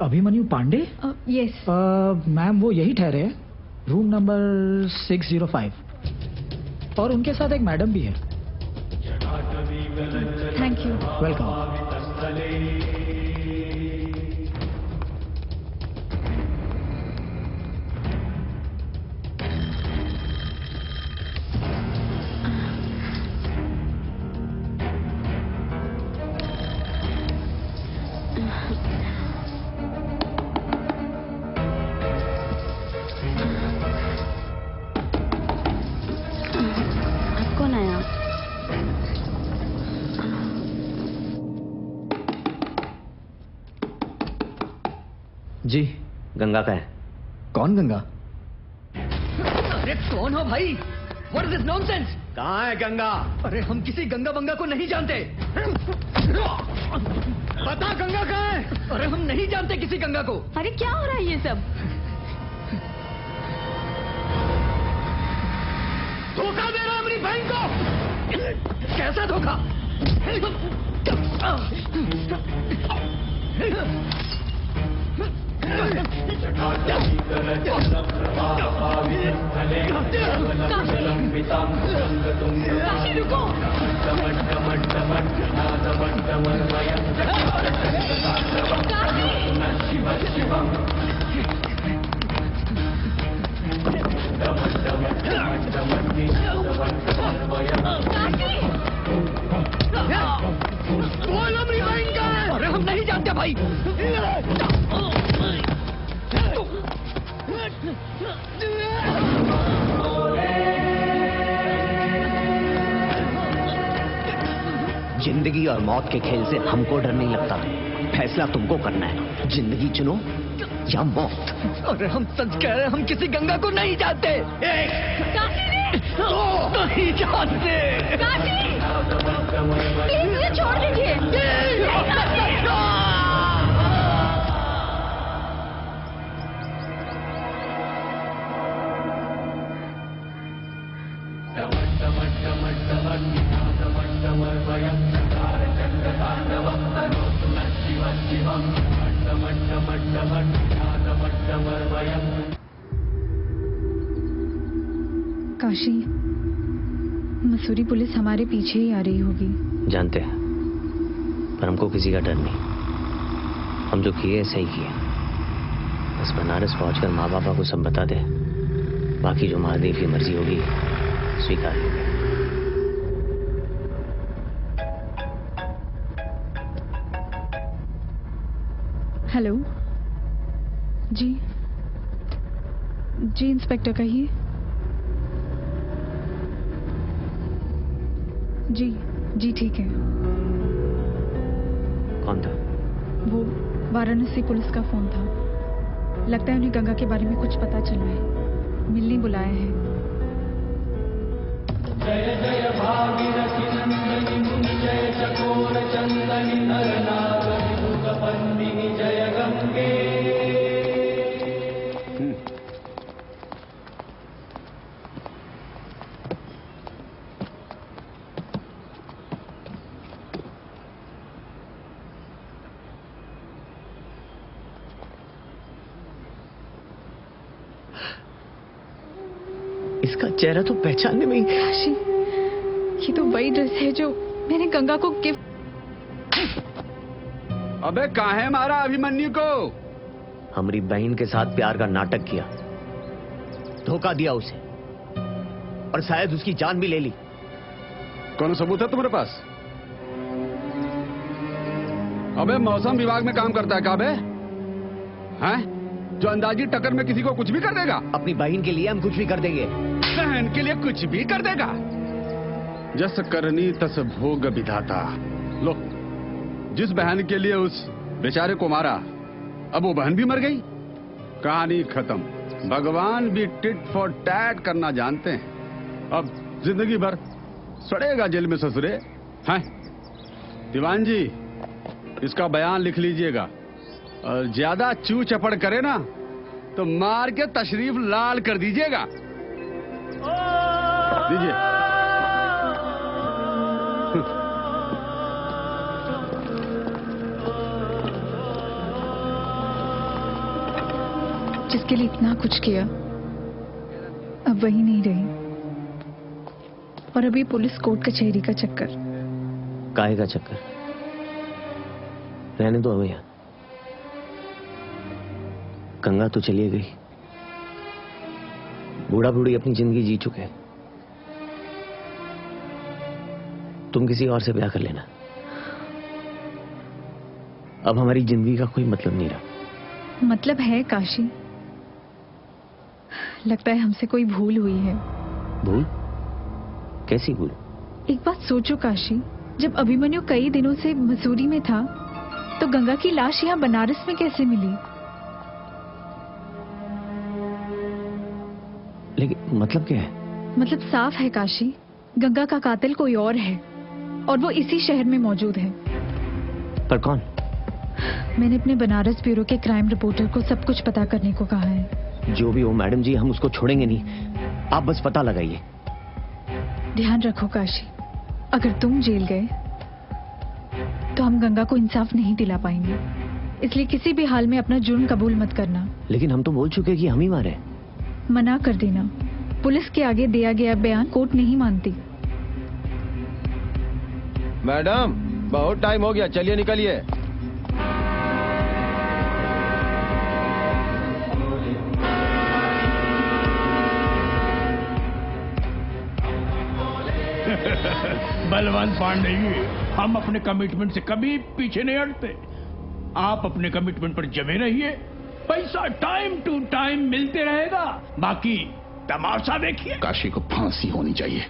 Abhimanyu Pandey? Yes. Ma'am वो यही ठहरे हैं, रूम नंबर 605 और उनके साथ एक मैडम भी है। Thank you. वेलकम। कौन आया? जी गंगा का है। कौन गंगा? अरे कौन हो भाई? What is this nonsense? कहाँ है गंगा? अरे हम किसी गंगा बंगा को नहीं जानते। बता गंगा कहाँ है? अरे हम नहीं जानते किसी गंगा को। अरे क्या हो रहा है ये सब? धोखा दे रहा अपनी बहन को। कैसा धोखा? काशी रुको। बोल अपनी बहन का है। अरे हम नहीं जानते भाई। जिंदगी और मौत के खेल से हमको डर नहीं लगता। फैसला तुमको करना है, जिंदगी चुनो या मौत। अरे हम सच कह रहे हैं, हम किसी गंगा को नहीं जानते। नहीं जानते। प्लीज मुझे छोड़ दीजिए। काशी, मसूरी पुलिस हमारे पीछे ही आ रही होगी। जानते हैं, पर हमको किसी का डर नहीं। हम जो किए सही किए। बस बनारस पहुंचकर माँ बापा को सब बता दे, बाकी जो महादेव की मर्जी होगी स्वीकार होगी। हेलो जी। जी इंस्पेक्टर कहिए। जी जी ठीक है। कौन था? वो वाराणसी पुलिस का फोन था। लगता है उन्हें गंगा के बारे में कुछ पता चला है, मिलने बुलाया है। जय जय भागीरथी नंदिनी मुनि जय चकोर चंदनी नरनाग विभुगपन्दिनी जय गंगे। इसका चेहरा तो पहचानने में ही। काशी, ये तो वही ड्रेस है जो मैंने गंगा को गिफ्ट। अबे काहे मारा अभिमन्यु को? हमारी बहन के साथ प्यार का नाटक किया, धोखा दिया उसे, और शायद उसकी जान भी ले ली। कौन सबूत है तुम्हारे पास? अबे मौसम विभाग में काम करता है क्या बे? हैं? जो अंदाजी टक्कर में किसी को कुछ भी कर देगा? अपनी बहन के लिए हम कुछ भी कर देंगे। बहन के लिए कुछ भी कर देगा? जस करनी तस भोग विधाता। लो, जिस बहन के लिए उस बेचारे को मारा, अब वो बहन भी मर गई, कहानी खत्म। भगवान भी टिट फॉर टैट करना जानते हैं। अब जिंदगी भर सड़ेगा जेल में ससुरे। हैं? दीवान जी, इसका बयान लिख लीजिएगा, और ज्यादा चू चपड़ करे ना तो मार के तशरीफ लाल कर दीजिएगा। दीजिए। जिसके लिए इतना कुछ किया, अब वही नहीं रही, और अभी पुलिस कोर्ट कचहरी का चक्कर। काहे का चक्कर? रहने दो हमें यहाँ। गंगा तो चली गई, बूढ़ा बूढ़ी अपनी जिंदगी जी चुके हैं। तुम किसी और से ब्याह कर लेना, अब हमारी जिंदगी का कोई मतलब नहीं रहा। मतलब है काशी, लगता है हमसे कोई भूल हुई है। भूल? कैसी भूल? एक बात सोचो काशी, जब अभिमन्यु कई दिनों से मसूरी में था, तो गंगा की लाश यहाँ बनारस में कैसे मिली? लेकिन मतलब क्या है? मतलब साफ है काशी, गंगा का कातिल कोई और है, और वो इसी शहर में मौजूद है। पर कौन? मैंने अपने बनारस ब्यूरो के क्राइम रिपोर्टर को सब कुछ पता करने को कहा है। जो भी हो मैडम जी, हम उसको छोड़ेंगे नहीं, आप बस पता लगाइए। ध्यान रखो काशी, अगर तुम जेल गए तो हम गंगा को इंसाफ नहीं दिला पाएंगे, इसलिए किसी भी हाल में अपना जुर्म कबूल मत करना। लेकिन हम तो बोल चुके कि हम ही मारे। मना कर देना, पुलिस के आगे दिया गया बयान कोर्ट नहीं मानती। मैडम, बहुत टाइम हो गया, चलिए निकलिए। बलवंत पांडे जी, हम अपने कमिटमेंट से कभी पीछे नहीं हटते। आप अपने कमिटमेंट पर जमे रहिए, पैसा टाइम टू टाइम मिलते रहेगा, बाकी तमाशा देखिए। काशी को फांसी होनी चाहिए,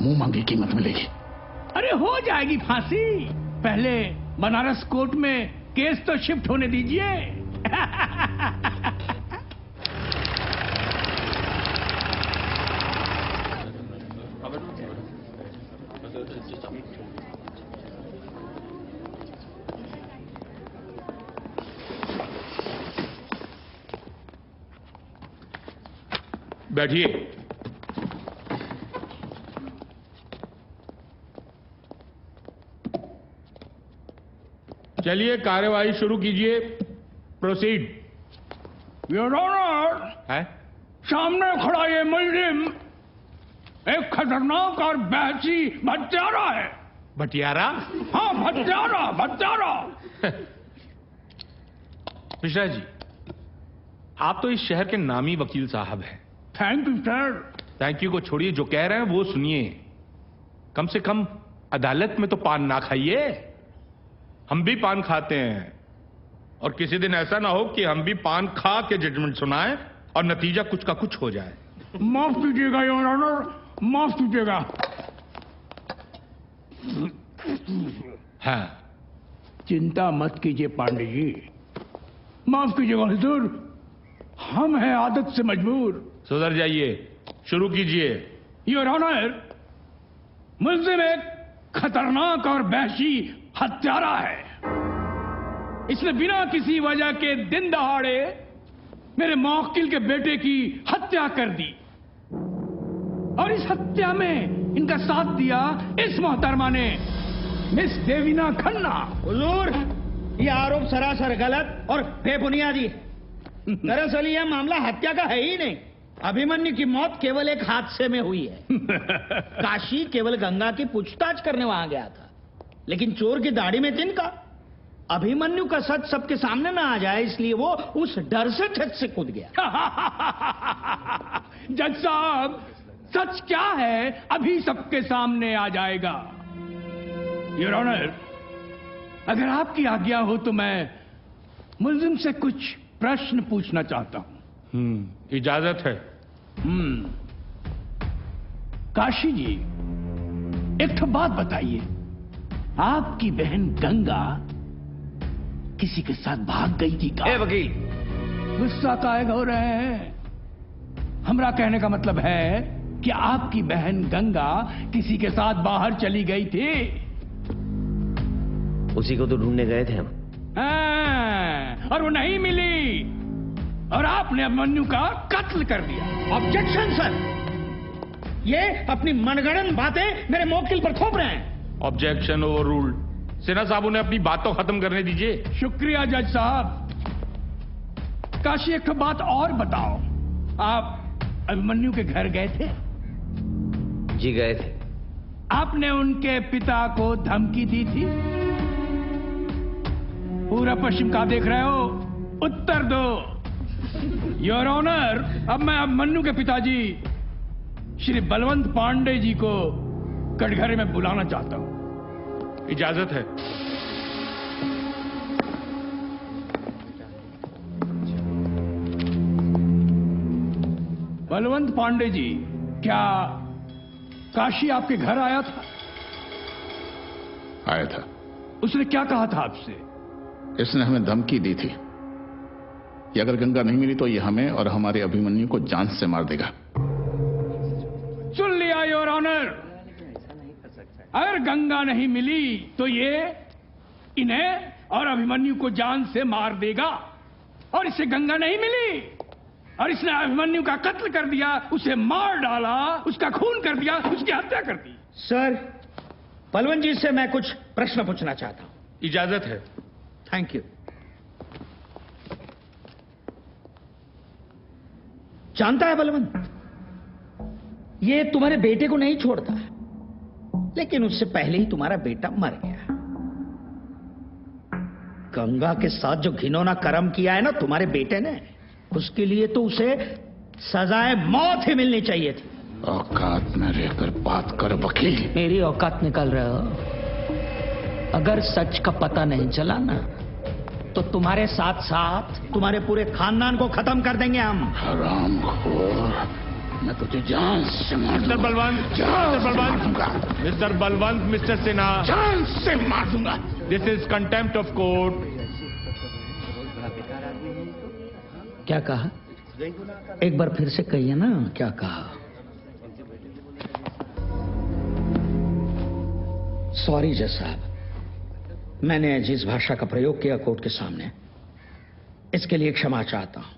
मुंह मांगी कीमत मिलेगी। अरे हो जाएगी फांसी, पहले बनारस कोर्ट में केस तो शिफ्ट होने दीजिए। बैठिए। चलिए कार्यवाही शुरू कीजिए। प्रोसीड। योर ऑनर, है सामने खड़ा ये मुलजिम एक खतरनाक और बहसी भत्यारा है। भटियारा? हाँ, भत्यारा भत्यारा। मिश्रा जी, आप तो इस शहर के नामी वकील साहब हैं। Thank you sir. Thank you को छोड़िए, जो कह रहे हैं वो सुनिए। कम से कम अदालत में तो पान ना खाइए। हम भी पान खाते हैं, और किसी दिन ऐसा ना हो कि हम भी पान खा के जजमेंट सुनाएं और नतीजा कुछ का कुछ हो जाए। माफ कीजिएगा योर ऑनर, माफ कीजिएगा। हाँ, चिंता मत कीजिए पांडे जी। माफ कीजिएगा हुजूर, हम हैं आदत से मजबूर। सुधर जाइए, शुरू कीजिए। योर ऑनर, मुल्जिम एक खतरनाक और वहशी हत्यारा है। इसने बिना किसी वजह के दिन दहाड़े मेरे मौकिल के बेटे की हत्या कर दी और इस हत्या में इनका साथ दिया इस मोहतरमा ने, मिस देवीना खन्ना। हुजूर, ये आरोप सरासर गलत और बेबुनियादी है। दरअसल यह मामला हत्या का है ही नहीं। अभिमन्यु की मौत केवल एक हादसे में हुई है। काशी केवल गंगा की पूछताछ करने वहां गया था, लेकिन चोर की दाढ़ी में तिनका। अभिमन्यु का सच सबके सामने ना आ जाए, इसलिए वो उस डर से छत से कूद गया। जज साहब, सच क्या है अभी सबके सामने आ जाएगा। योर ऑनर, अगर आपकी आज्ञा हो तो मैं मुल्जिम से कुछ प्रश्न पूछना चाहता हूं। इजाजत है। काशी जी, एक तो बात बताइए, आपकी बहन गंगा किसी के साथ भाग गई थी क्या? वकील, गुस्सा काहे हो रहे हैं? हमरा कहने का मतलब है कि आपकी बहन गंगा किसी के साथ बाहर चली गई थी। उसी को तो ढूंढने गए थे हम। और वो नहीं मिली और आपने अभिमन्यु का कत्ल कर दिया। ऑब्जेक्शन सर, ये अपनी मनगढ़ंत बातें मेरे मौकिल पर थोप रहे हैं। Objection over ruled. सेना साहब, उन्हें अपनी बात तो खत्म करने दीजिए। शुक्रिया जज साहब। काशी, एक बात और बताओ, आप अभिमन्यु के घर गए थे? जी गए थे। आपने उनके पिता को धमकी दी थी? पूरा पश्चिम का देख रहे हो, उत्तर दो। योर ऑनर, अब मैं अभिमन्यु के पिताजी श्री बलवंत पांडे जी को कटघरे में बुलाना चाहता हूं। इजाजत है। बलवंत पांडे जी, क्या काशी आपके घर आया था? आया था। उसने क्या कहा था आपसे? इसने हमें धमकी दी थी कि अगर गंगा नहीं मिली तो ये हमें और हमारे अभिमन्यु को जान से मार देगा। सुन लिया योर ऑनर, अगर गंगा नहीं मिली तो ये इन्हें और अभिमन्यु को जान से मार देगा, और इससे गंगा नहीं मिली और इसने अभिमन्यु का कत्ल कर दिया, उसे मार डाला, उसका खून कर दिया, उसकी हत्या कर दी। सर, बलवंत जी से मैं कुछ प्रश्न पूछना चाहता हूं। इजाजत है। Thank you. जानता है बलवंत, ये तुम्हारे बेटे को नहीं छोड़ता, लेकिन उससे पहले ही तुम्हारा बेटा मर गया। गंगा के साथ जो घिनौना कर्म किया है ना तुम्हारे बेटे ने, उसके लिए तो उसे सजाए मौत ही मिलनी चाहिए थी। औकात में रहकर बात कर वकील। मेरी औकात निकाल रहे हो। अगर सच का पता नहीं चला ना, तो तुम्हारे साथ साथ तुम्हारे पूरे खानदान को खत्म कर देंगे हम। हरामखोर, मैं तुझे जान से मार mister Balwant, mister Balwant, mister Sinha, जान से मार दूंगा। This is contempt of court. क्या कहा? एक बार फिर से कहिए ना, क्या कहा? सॉरी जज साहब, मैंने जिस भाषा का प्रयोग किया कोर्ट के सामने, इसके लिए क्षमा चाहता हूं।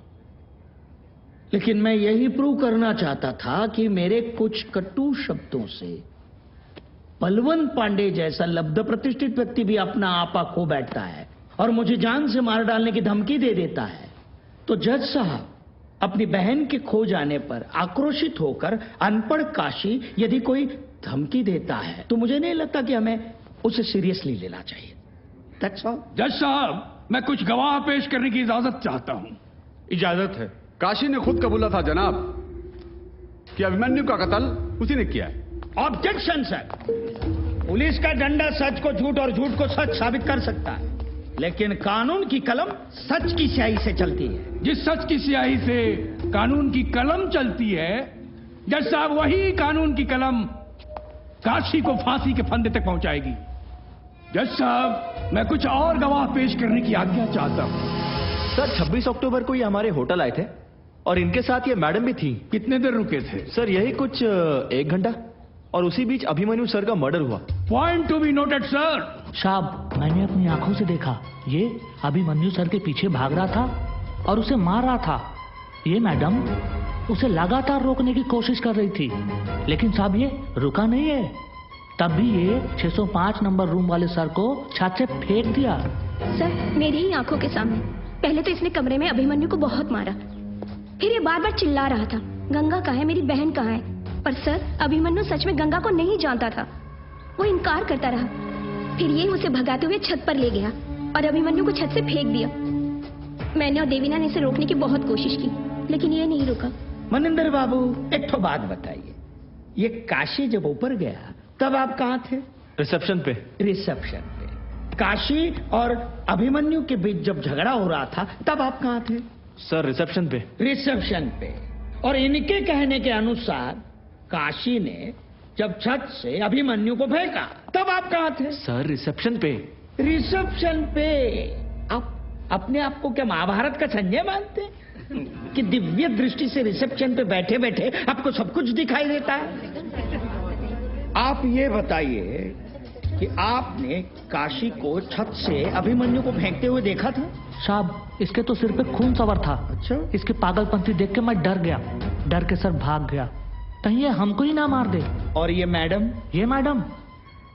लेकिन मैं यही प्रूव करना चाहता था कि मेरे कुछ कटु शब्दों से बलवंत पांडे जैसा लब्ध प्रतिष्ठित व्यक्ति भी अपना आपा खो बैठता है और मुझे जान से मार डालने की धमकी दे देता है। तो जज साहब, अपनी बहन के खो जाने पर आक्रोशित होकर अनपढ़ काशी यदि कोई धमकी देता है तो मुझे नहीं लगता कि हमें उसे सीरियसली लेना चाहिए। That's all. जज साहब, मैं कुछ गवाह पेश करने की इजाजत चाहता हूं। इजाजत है। काशी ने खुद कबूला था जनाब कि अभिमन्यु का कत्ल उसी ने किया है। ऑब्जेक्शन सर, पुलिस का डंडा सच को झूठ और झूठ को सच साबित कर सकता है, लेकिन कानून की कलम सच की स्याही से चलती है। जिस सच की स्याही से कानून की कलम चलती है, जज साहब, वही कानून की कलम काशी को फांसी के फंदे तक पहुंचाएगी। जज साहब, मैं कुछ और गवाह पेश करने की आज्ञा चाहता हूँ। सर 26 अक्टूबर को ये हमारे होटल आए थे और इनके साथ ये मैडम भी थी। कितने देर रुके थे? सर यही कुछ 1 घंटा, और उसी बीच अभिमन्यु सर का मर्डर हुआ। Point to be noted sir. साहब, मैंने अपनी आंखों से देखा, ये अभिमन्यु सर के पीछे भाग रहा था और उसे मार रहा था। ये मैडम उसे लगातार रोकने की कोशिश कर रही थी, लेकिन साहब ये रुका नहीं है। तब भी ये 605 नंबर रूम वाले सर को छत से फेंक दिया। सर, मेरी ही आंखों के सामने। पहले तो इसने कमरे में अभिमन्यु को बहुत मारा, फिर ये बार बार चिल्ला रहा था, गंगा कहाँ है, मेरी बहन कहाँ है। पर सर, अभिमन्यु सच में गंगा को नहीं जानता था। वो इनकार करता रहा। फिर ये उसे भगाते हुए छत पर ले गया और अभिमन्यु को छत से फेंक दिया। मैंने और देवीना ने इसे रोकने की बहुत कोशिश की, लेकिन ये नहीं रुका। मनिंदर बाबू, एक तो बात बताइए, ये काशी जब ऊपर गया तब आप कहाँ थे? रिसेप्शन पे। रिसेप्शन पे। काशी और अभिमन्यु के बीच जब झगड़ा हो रहा था तब आप कहाँ थे? सर रिसेप्शन पे। रिसेप्शन पे। और इनके कहने के अनुसार काशी ने जब छत से अभिमन्यु को फेंका तब आप कहाँ थे? सर रिसेप्शन पे। रिसेप्शन पे। आप अपने आप को क्या महाभारत का संजय मानते कि दिव्य दृष्टि से रिसेप्शन पे बैठे बैठे आपको सब कुछ दिखाई देता है? आप ये बताइए कि आपने काशी को छत से अभिमन्यु को फेंकते हुए देखा था? साहब, इसके तो सिर पे खून सवार था। अच्छा? इसके पागलपंती देख के मैं डर गया, डर के सर भाग गया, कहीं ये हमको ही ना मार दे। और ये मैडम? ये मैडम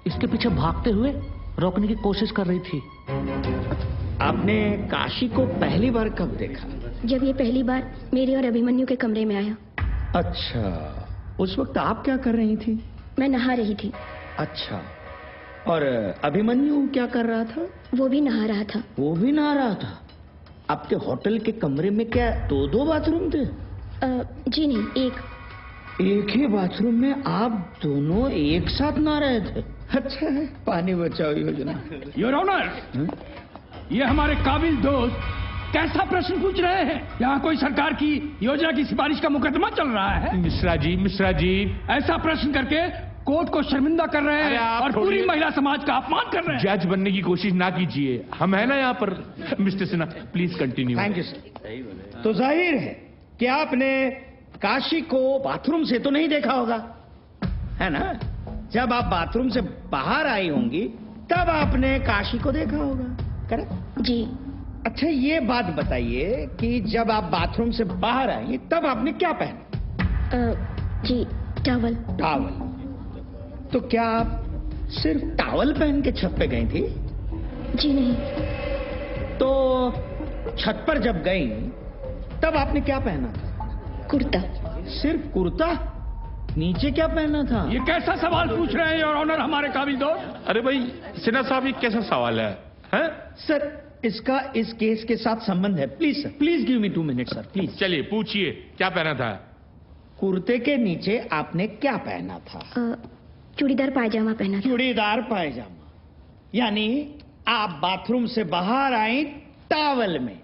इसके पीछे भागते हुए रोकने की कोशिश कर रही थी। आपने काशी को पहली बार कब देखा? जब ये पहली बार मेरे और अभिमन्यु के कमरे में आया। अच्छा, उस वक्त आप क्या कर रही थी? मैं नहा रही थी। अच्छा, और अभिमन्यु क्या कर रहा था? वो भी नहा रहा था। वो भी नहा रहा था? आपके होटल के कमरे में क्या 2-2 बाथरूम थे? जी नहीं, एक ही बाथरूम में आप दोनों एक साथ नहा रहे थे? अच्छा है, पानी बचाओ योजना। योर ऑनर, ये हमारे काबिल दोस्त कैसा प्रश्न पूछ रहे हैं? यहाँ कोई सरकार की योजना की सिफारिश का मुकदमा चल रहा है। मिश्रा जी ऐसा प्रश्न करके कोर्ट को शर्मिंदा कर रहे हैं और पूरी महिला समाज का अपमान कर रहे हैं। जज बनने की कोशिश ना कीजिए, हम है ना यहाँ पर। Mister Sinha, please continue. Thank you sir. तो जाहिर है कि आपने काशी को बाथरूम से तो नहीं देखा होगा, है ना? जब आप बाथरूम से बाहर आई होंगी तब आपने काशी को देखा होगा, करेक्ट? जी। अच्छा, ये बात बताइए कि जब आप बाथरूम से बाहर आई तब आपने क्या पहना? जी, टॉवल। टॉवल। तो क्या आप सिर्फ टॉवल पहन के छत पे गई थी? जी नहीं। तो छत पर जब गई तब आपने क्या पहना था? कुर्ता। सिर्फ कुर्ता? नीचे क्या पहना था? ये कैसा सवाल पूछ रहे हैं योर ऑनर हमारे काबिल दोस्त? अरे भाई सिन्हा साहब, ये कैसा सवाल है? सर, इसका इस केस के साथ संबंध है। Please sir, please give me 2 minute sir, please. चलिए पूछिए, क्या पहना था? कुर्ते के नीचे आपने क्या पहना था? चूड़ीदार पायजामा पहना था। चूड़ीदार पायजामा, यानी आप बाथरूम से बाहर आई टॉवल में,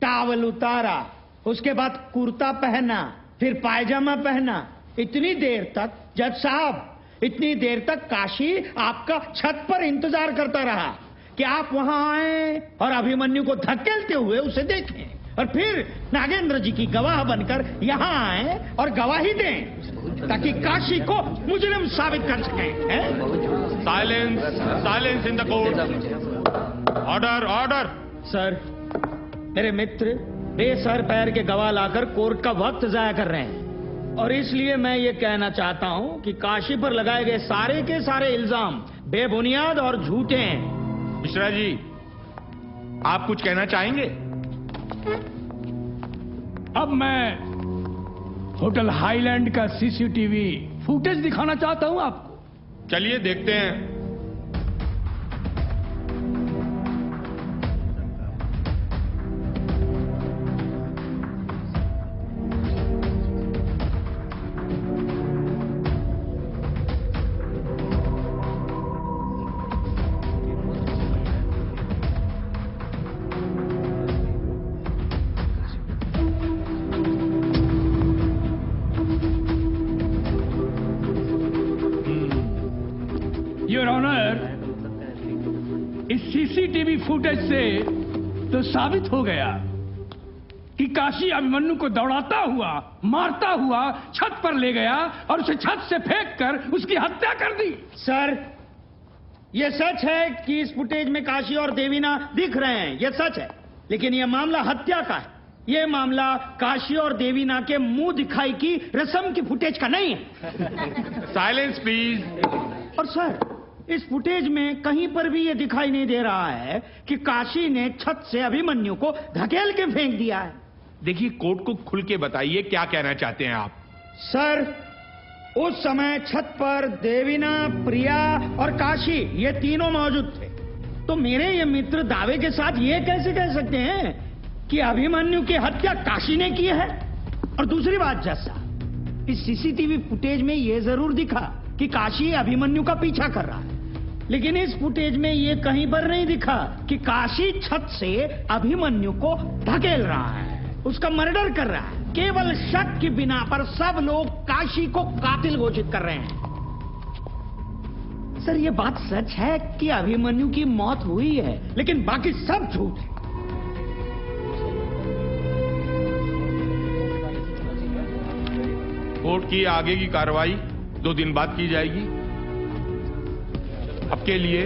टॉवल उतारा, उसके बाद कुर्ता पहना, फिर पायजामा पहना। इतनी देर तक जज साहब, इतनी देर तक काशी आपका छत पर इंतजार करता रहा कि आप वहां आए और अभिमन्यु को धकेलते हुए उसे देखें, और फिर नागेंद्र जी की गवाह बनकर यहाँ आए और गवाही दें ताकि काशी को मुजरिम साबित कर सकें। Silence, silence in the court. Order, order. Sir, मेरे मित्र बेसर पैर के गवाह लाकर कोर्ट का वक्त जाया कर रहे हैं, और इसलिए मैं ये कहना चाहता हूं कि काशी पर लगाए गए सारे के सारे इल्जाम बेबुनियाद और झूठे हैं। मिश्रा जी, आप कुछ कहना चाहेंगे? अब मैं होटल हाईलैंड का सीसीटीवी फुटेज दिखाना चाहता हूं आपको। चलिए देखते हैं। योर फुटेज से तो साबित हो गया कि काशी अभिमन्यु को दौड़ाता हुआ, मारता हुआ छत पर ले गया और उसे छत से फेंककर उसकी हत्या कर दी। सर, यह सच है कि इस फुटेज में काशी और देवीना दिख रहे हैं, यह सच है। लेकिन यह मामला हत्या का है। यह मामला काशी और देवीना के मुंह दिखाई की रस्म की फुटेज का नहीं है। Silence please. और सर, इस फुटेज में कहीं पर भी यह दिखाई नहीं दे रहा है कि काशी ने छत से अभिमन्यु को धकेल के फेंक दिया है। देखिए, कोर्ट को खुल के बताइए क्या कहना चाहते हैं आप। सर, उस समय छत पर देवीना, प्रिया और काशी ये तीनों मौजूद थे। तो मेरे ये मित्र दावे के साथ ये कैसे कह सकते हैं कि अभिमन्यु की हत्या काशी ने की है? और दूसरी बात जैसा, इस सीसीटीवी फुटेज में ये जरूर दिखा कि काशी अभिमन्यु का पीछा कर रहा है, लेकिन इस फुटेज में ये कहीं पर नहीं दिखा कि काशी छत से अभिमन्यु को धकेल रहा है, उसका मर्डर कर रहा है। केवल शक की बिना पर सब लोग काशी को कातिल घोषित कर रहे हैं। सर, ये बात सच है कि अभिमन्यु की मौत हुई है, लेकिन बाकी सब झूठ है। कोर्ट की आगे की कार्रवाई 2 दिन बाद की जाएगी। अब के लिए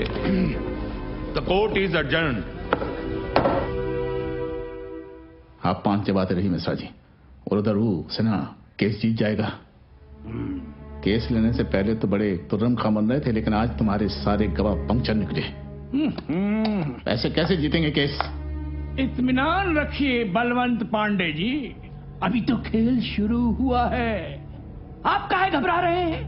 द कोर्ट इज अडजर्न्ड। आप 5 जबाते रही मिश्रा जी, और उधर वो सिन्हा केस जीत जाएगा। केस लेने से पहले तो बड़े तुर्रम खा बन रहे थे, लेकिन आज तुम्हारे सारे गवाह पंक्चर निकले। ऐसे कैसे जीतेंगे केस? इत्मीनान रखिए बलवंत पांडे जी, अभी तो खेल शुरू हुआ है। आप काहे घबरा रहे हैं?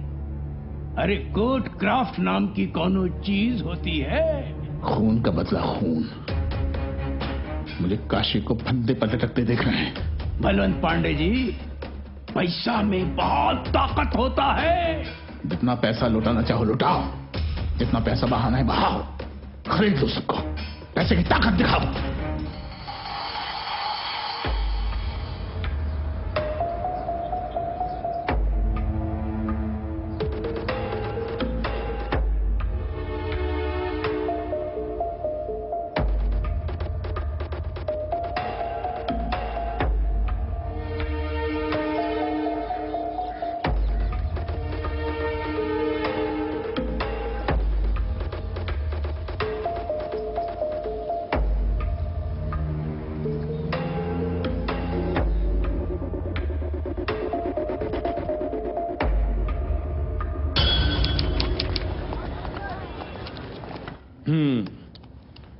अरे कोर्ट क्राफ्ट नाम की कौनो चीज होती है। खून का बदला खून। मुझे काशी को फंदे पर लटकते देख रहे हैं। बलवंत पांडे जी, पैसा में बहुत ताकत होता है। जितना पैसा लुटाना चाहो लुटाओ, जितना पैसा बहाना है बहाओ, खरीद लो सबको, पैसे की ताकत दिखाओ।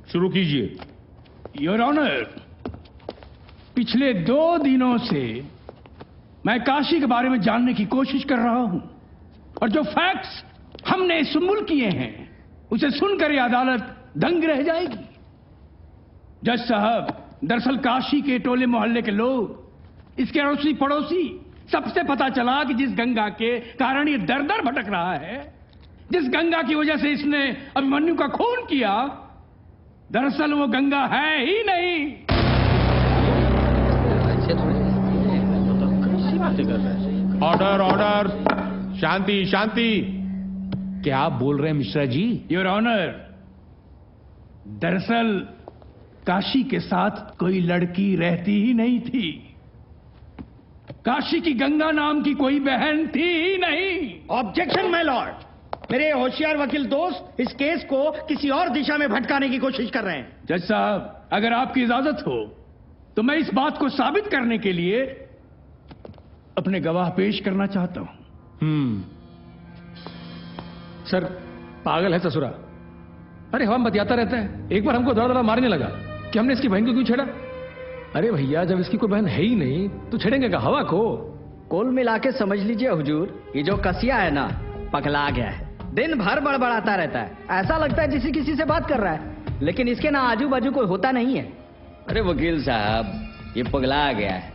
शुरू कीजिए। योर ऑनर, पिछले 2 दिनों से मैं काशी के बारे में जानने की कोशिश कर रहा हूं, और जो फैक्ट्स हमने सुमुल किए हैं उसे सुनकर यह अदालत दंग रह जाएगी। जज साहब, दरअसल काशी के टोले मोहल्ले के लोग, इसके अड़ोसी पड़ोसी, सबसे पता चला कि जिस गंगा के कारण ये दर दर भटक रहा है, जिस गंगा की वजह से इसने अभिमन्यु का खून किया, दरअसल वो गंगा है ही नहीं। ऑर्डर ऑर्डर, शांति शांति। क्या आप बोल रहे हैं मिश्रा जी? योर ऑनर, दरअसल काशी के साथ कोई लड़की रहती ही नहीं थी। काशी की गंगा नाम की कोई बहन थी ही नहीं। ऑब्जेक्शन माय लॉर्ड, मेरे होशियार वकील दोस्त इस केस को किसी और दिशा में भटकाने की कोशिश कर रहे हैं। जज साहब, अगर आपकी इजाजत हो तो मैं इस बात को साबित करने के लिए अपने गवाह पेश करना चाहता हूं। सर, पागल है ससुरा। अरे हवा बतियाता रहता है, एक बार हमको दौड़ा मारने लगा कि हमने इसकी बहन को क्यों छेड़ा। अरे भैया, जब इसकी कोई बहन है ही नहीं तो छेड़ेंगे क्या हवा को? कुल मिला के समझ लीजिए हुजूर, ये जो कसिया है ना, पगला गया है। दिन भर बड़बड़ाता रहता है, ऐसा लगता है जैसे किसी से बात कर रहा है, लेकिन इसके ना आजू बाजू कोई होता नहीं है। अरे वकील साहब, ये पगला गया है।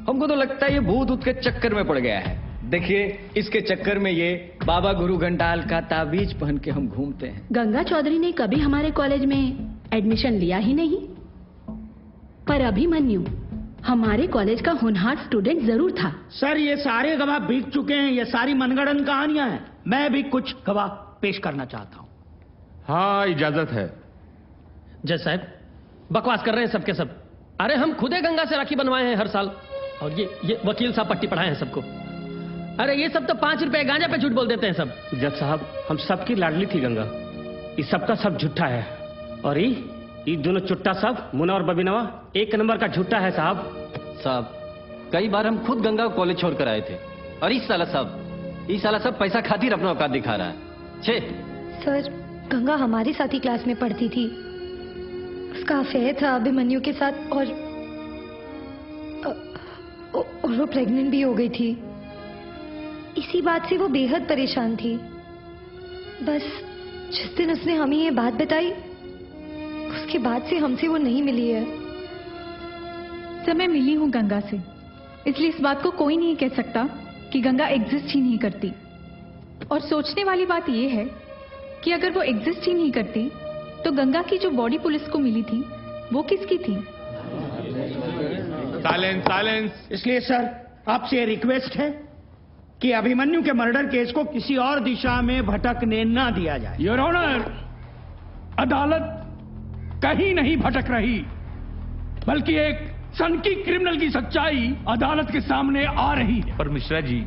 हमको तो लगता है ये भूत ऊत के चक्कर में पड़ गया है। देखिए, इसके चक्कर में ये बाबा गुरु घंटाल का ताबीज पहन के हम घूमते हैं। गंगा चौधरी ने कभी हमारे कॉलेज में एडमिशन लिया ही नहीं, पर अभिमन्यु हमारे कॉलेज का होनहार स्टूडेंट जरूर था। सर, ये सारे गवाह बीत चुके हैं, ये सारी मनगढ़ंत कहानियां हैं। मैं भी कुछ गवाह पेश करना चाहता हूं। हाँ, इजाजत है। जज साहब बकवास कर रहे हैं सबके सब। अरे हम खुदे गंगा से राखी बनवाए हैं हर साल, और ये वकील साहब पट्टी पढ़ाए हैं सबको। अरे ये सब तो 5 रुपए गांजा पे झूठ बोल देते हैं सब। जज साहब हम सबकी लाडली थी गंगा, ये सबका सब झूठा है। और ये दोनों चुट्टा सब मुन्ना और बबीनवा 1 नंबर का झूठा है साहब कई बार हम खुद गंगा को कॉलेज छोड़ कर आए थे, और इस साला सब पैसा खातिर अपना औकात दिखा रहा है। छे सर गंगा हमारी साथ ही क्लास में पढ़ती थी, उसका अफेयर था अभिमन्यु के साथ, और वो प्रेग्नेंट भी हो गई थी। इसी बात से वो बेहद परेशान थी। बस जिस दिन उसने हमें ये बात बताई उसके बाद से हमसे वो नहीं मिली है। सर मैं मिली हूँ गंगा से, इसलिए इस बात को कोई नहीं कह सकता कि गंगा एग्जिस्ट ही नहीं करती। और सोचने वाली बात यह है कि अगर वो एग्जिस्ट ही नहीं करती तो गंगा की जो बॉडी पुलिस को मिली थी वो किसकी थी? साइलेंस। इसलिए सर आपसे रिक्वेस्ट है कि अभिमन्यु के मर्डर केस को किसी और दिशा में भटकने ना दिया जाए। योर ऑनर, अदालत कहीं नहीं भटक रही, बल्कि एक सनकी क्रिमिनल की सच्चाई अदालत के सामने आ रही है। पर मिश्रा जी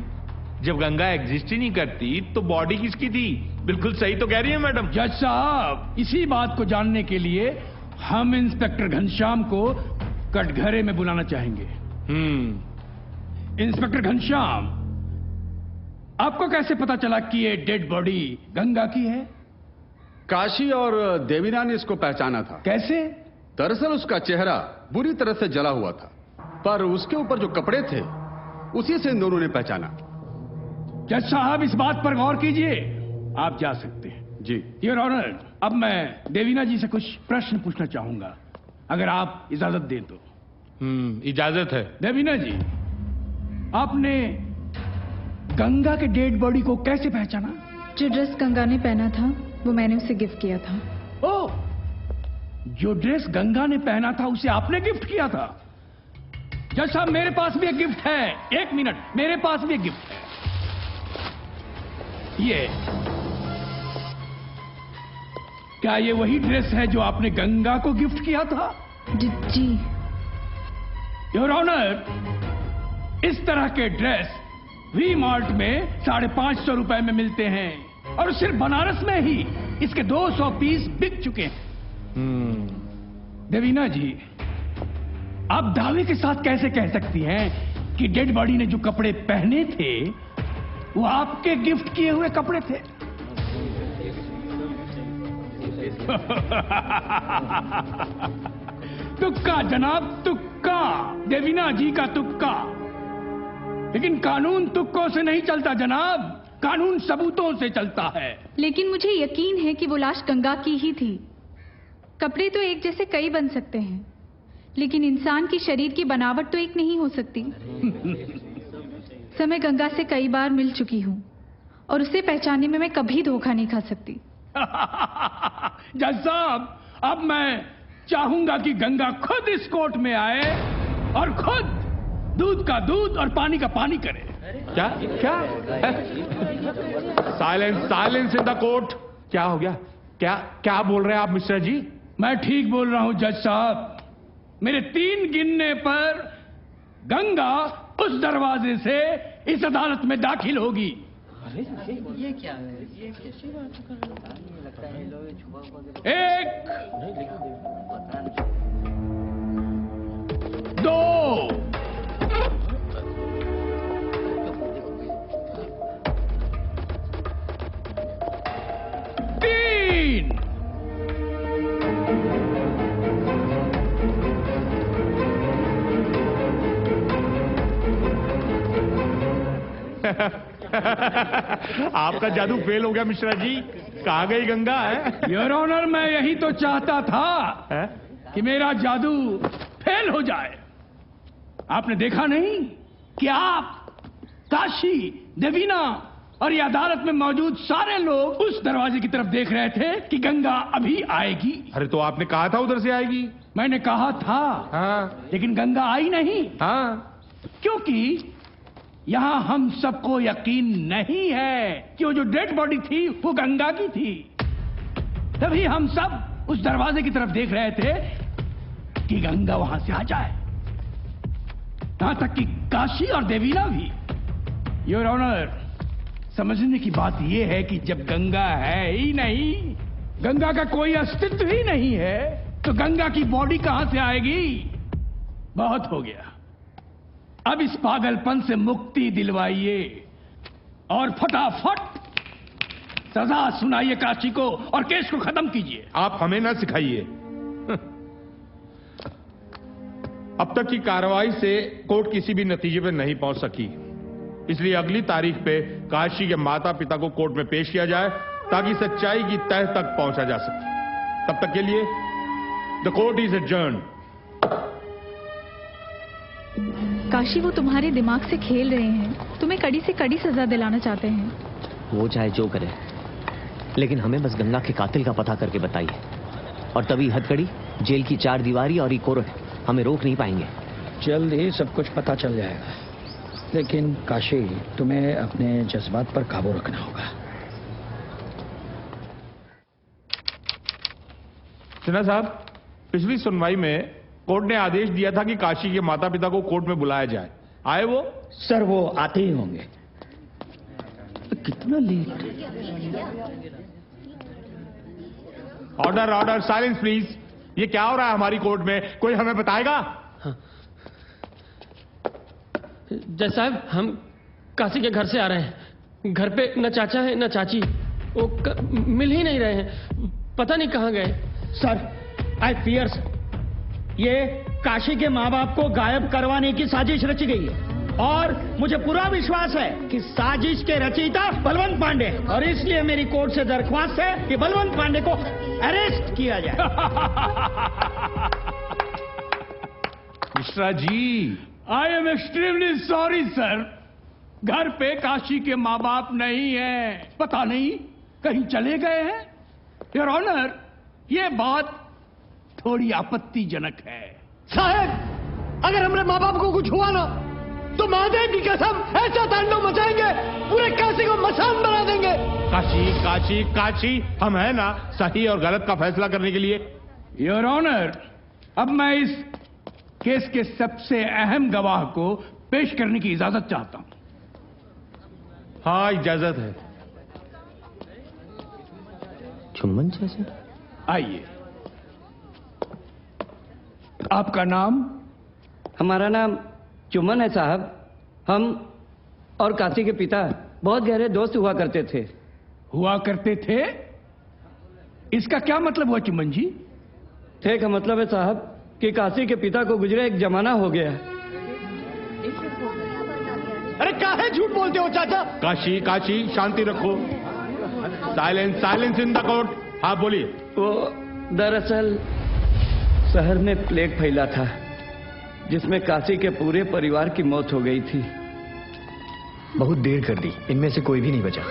जब गंगा एग्जिस्ट ही नहीं करती तो बॉडी किसकी थी? बिल्कुल सही तो कह रही है मैडम। जज साहब इसी बात को जानने के लिए हम इंस्पेक्टर घनश्याम को कटघरे में बुलाना चाहेंगे। इंस्पेक्टर घनश्याम, आपको कैसे पता चला कि ये डेड बॉडी गंगा की है? काशी और देवीना ने इसको पहचाना था। कैसे? दरअसल उसका चेहरा बुरी तरह से जला हुआ था, पर उसके ऊपर जो कपड़े थे उसी से इन दोनों ने पहचाना। जज साहब इस बात पर गौर कीजिए, आप जा सकते हैं। जी योर ऑनर, अब मैं देवीना जी से कुछ प्रश्न पूछना चाहूंगा, अगर आप इजाजत दें तो। इजाजत है। देवीना जी, आपने गंगा के डेड बॉडी को कैसे पहचाना? जो ड्रेस गंगा ने पहना था वो मैंने उसे गिफ्ट किया था। ओह, जो ड्रेस गंगा ने पहना था उसे आपने गिफ्ट किया था? जज साहब मेरे पास भी एक गिफ्ट है। 1 मिनट, मेरे पास भी एक गिफ्ट है। ये क्या ये वही ड्रेस है जो आपने गंगा को गिफ्ट किया था? जी। योर ऑनर, इस तरह के ड्रेस वी मार्ट में 550 रुपए में मिलते हैं, और सिर्फ बनारस में ही इसके 200 पीस बिक चुके हैं। देवीना जी, आप दावे के साथ कैसे कह सकती हैं कि डेड बॉडी ने जो कपड़े पहने थे वो आपके गिफ्ट किए हुए कपड़े थे? तुक्का जनाब, तुक्का। देवीना जी का तुक्का। लेकिन कानून तुक्कों से नहीं चलता जनाब, कानून सबूतों से चलता है। लेकिन मुझे यकीन है कि वो लाश गंगा की ही थी। कपड़े तो एक जैसे कई बन सकते हैं, लेकिन इंसान की शरीर की बनावट तो एक नहीं हो सकती। मैं गंगा से कई बार मिल चुकी हूँ और उसे पहचानने में मैं कभी धोखा नहीं खा सकती। जज साहब, अब मैं चाहूंगा कि गंगा खुद इस कोर्ट में आए और खुद दूध का दूध और पानी का पानी करे। क्या? Silence in the court. क्या हो गया? क्या बोल रहे हैं आप मिश्रा जी? मैं ठीक बोल रहा हूं जज साहब। मेरे 3 गिनने पर गंगा उस दरवाजे से इस अदालत में दाखिल होगी। ये क्या है? ये कैसी बात कर रहे हैं? लगता है लोग छुपा हुआ। 1 2 3 आपका जादू फेल हो गया मिश्रा जी। कहाँ गई गंगा है? योर ऑनर, मैं यही तो चाहता था कि मेरा जादू फेल हो जाए। आपने देखा नहीं कि आप, काशी, देवीना और ये अदालत में मौजूद सारे लोग उस दरवाजे की तरफ देख रहे थे कि गंगा अभी आएगी। अरे तो आपने कहा था उधर से आएगी। मैंने कहा था। हाँ। लेकिन गंगा आई नहीं। हाँ। क्योंकि यहां हम सबको यकीन नहीं है कि वो जो डेड बॉडी थी वो गंगा की थी। तभी हम सब उस दरवाजे की तरफ देख रहे थे कि गंगा वहां से आ जाए। यहां तक कि काशी और देवीना भी। योर ऑनर, समझने की बात यह है कि जब गंगा है ही नहीं, गंगा का कोई अस्तित्व ही नहीं है, तो गंगा की बॉडी कहां से आएगी? बहुत हो गया, अब इस पागलपन से मुक्ति दिलवाइए और फटाफट सजा सुनाइए काशी को और केस को खत्म कीजिए। आप हमें ना सिखाइए। अब तक की कार्रवाई से कोर्ट किसी भी नतीजे पर नहीं पहुंच सकी, इसलिए अगली तारीख पे काशी के माता पिता को कोर्ट में पेश किया जाए ताकि सच्चाई की तह तक पहुंचा जा सके। तब तक के लिए the court is adjourned. Kashi, वो तुम्हारे दिमाग से खेल रहे हैं, तुम्हें कड़ी से कड़ी सजा दिलाना चाहते हैं। वो चाहे जो करे, लेकिन हमें बस गंगा के कातिल का पता करके बताइए, और तभी हथकड़ी, जेल की 4 दीवारी और कोर्ट हमें रोक नहीं पाएंगे। जल्द ही सब कुछ पता चल जाएगा, लेकिन काशी, तुम्हें अपने जज्बात पर काबू रखना होगा। सिन्हा साहब, पिछली सुनवाई में कोर्ट ने आदेश दिया था कि काशी के माता पिता को कोर्ट में बुलाया जाए। आए वो? सर, वो आते ही होंगे। कितना late? Order, order, silence please. ये क्या हो रहा है हमारी कोर्ट में? कोई हमें बताएगा? जज साहब, हम काशी के घर से आ रहे हैं। घर पे न चाचा है न चाची, वो मिल ही नहीं रहे हैं, पता नहीं कहाँ गए। सर, आई फियर ये काशी के माँ बाप को गायब करवाने की साजिश रची गई है, और मुझे पूरा विश्वास है कि साजिश के रचयिता बलवंत पांडे, और इसलिए मेरी कोर्ट से दरख्वास्त है कि बलवंत पांडे को अरेस्ट किया जाए। Mishra ji, I am extremely sorry sir. घर पे काशी के माँ बाप नहीं है, पता नहीं कहीं चले गए हैं। योर ऑनर, ये बात थोड़ी आपत्तिजनक है। साहब, अगर हमारे माँ बाप को कुछ हुआ ना, तो महादेव की कसम ऐसा तांडव मचाएंगे, पूरे काशी को मसान बना देंगे। काशी, काशी, काशी, हम है ना सही और गलत का फैसला करने के लिए। योर ऑनर, अब मैं इस केस के सबसे अहम गवाह को पेश करने की इजाजत चाहता हूं। हाँ, इजाजत है। चुम्बन जैसे? आइए। आपका नाम? हमारा नाम चुमन है साहब। हम और काशी के पिता बहुत गहरे दोस्त हुआ करते थे। हुआ करते थे? इसका क्या मतलब हुआ चुम्बन जी? थे का मतलब है साहब कि काशी के पिता को गुजरे एक जमाना हो गया। अरे काहे झूठ बोलते हो चाचा? काशी, काशी, शांति रखो। Silence, silence in the court. हाँ, बोलिए। वो दरअसल शहर में प्लेग फैला था, जिसमें काशी के पूरे परिवार की मौत हो गई थी। बहुत देर कर दी, इनमें से कोई भी नहीं बचा।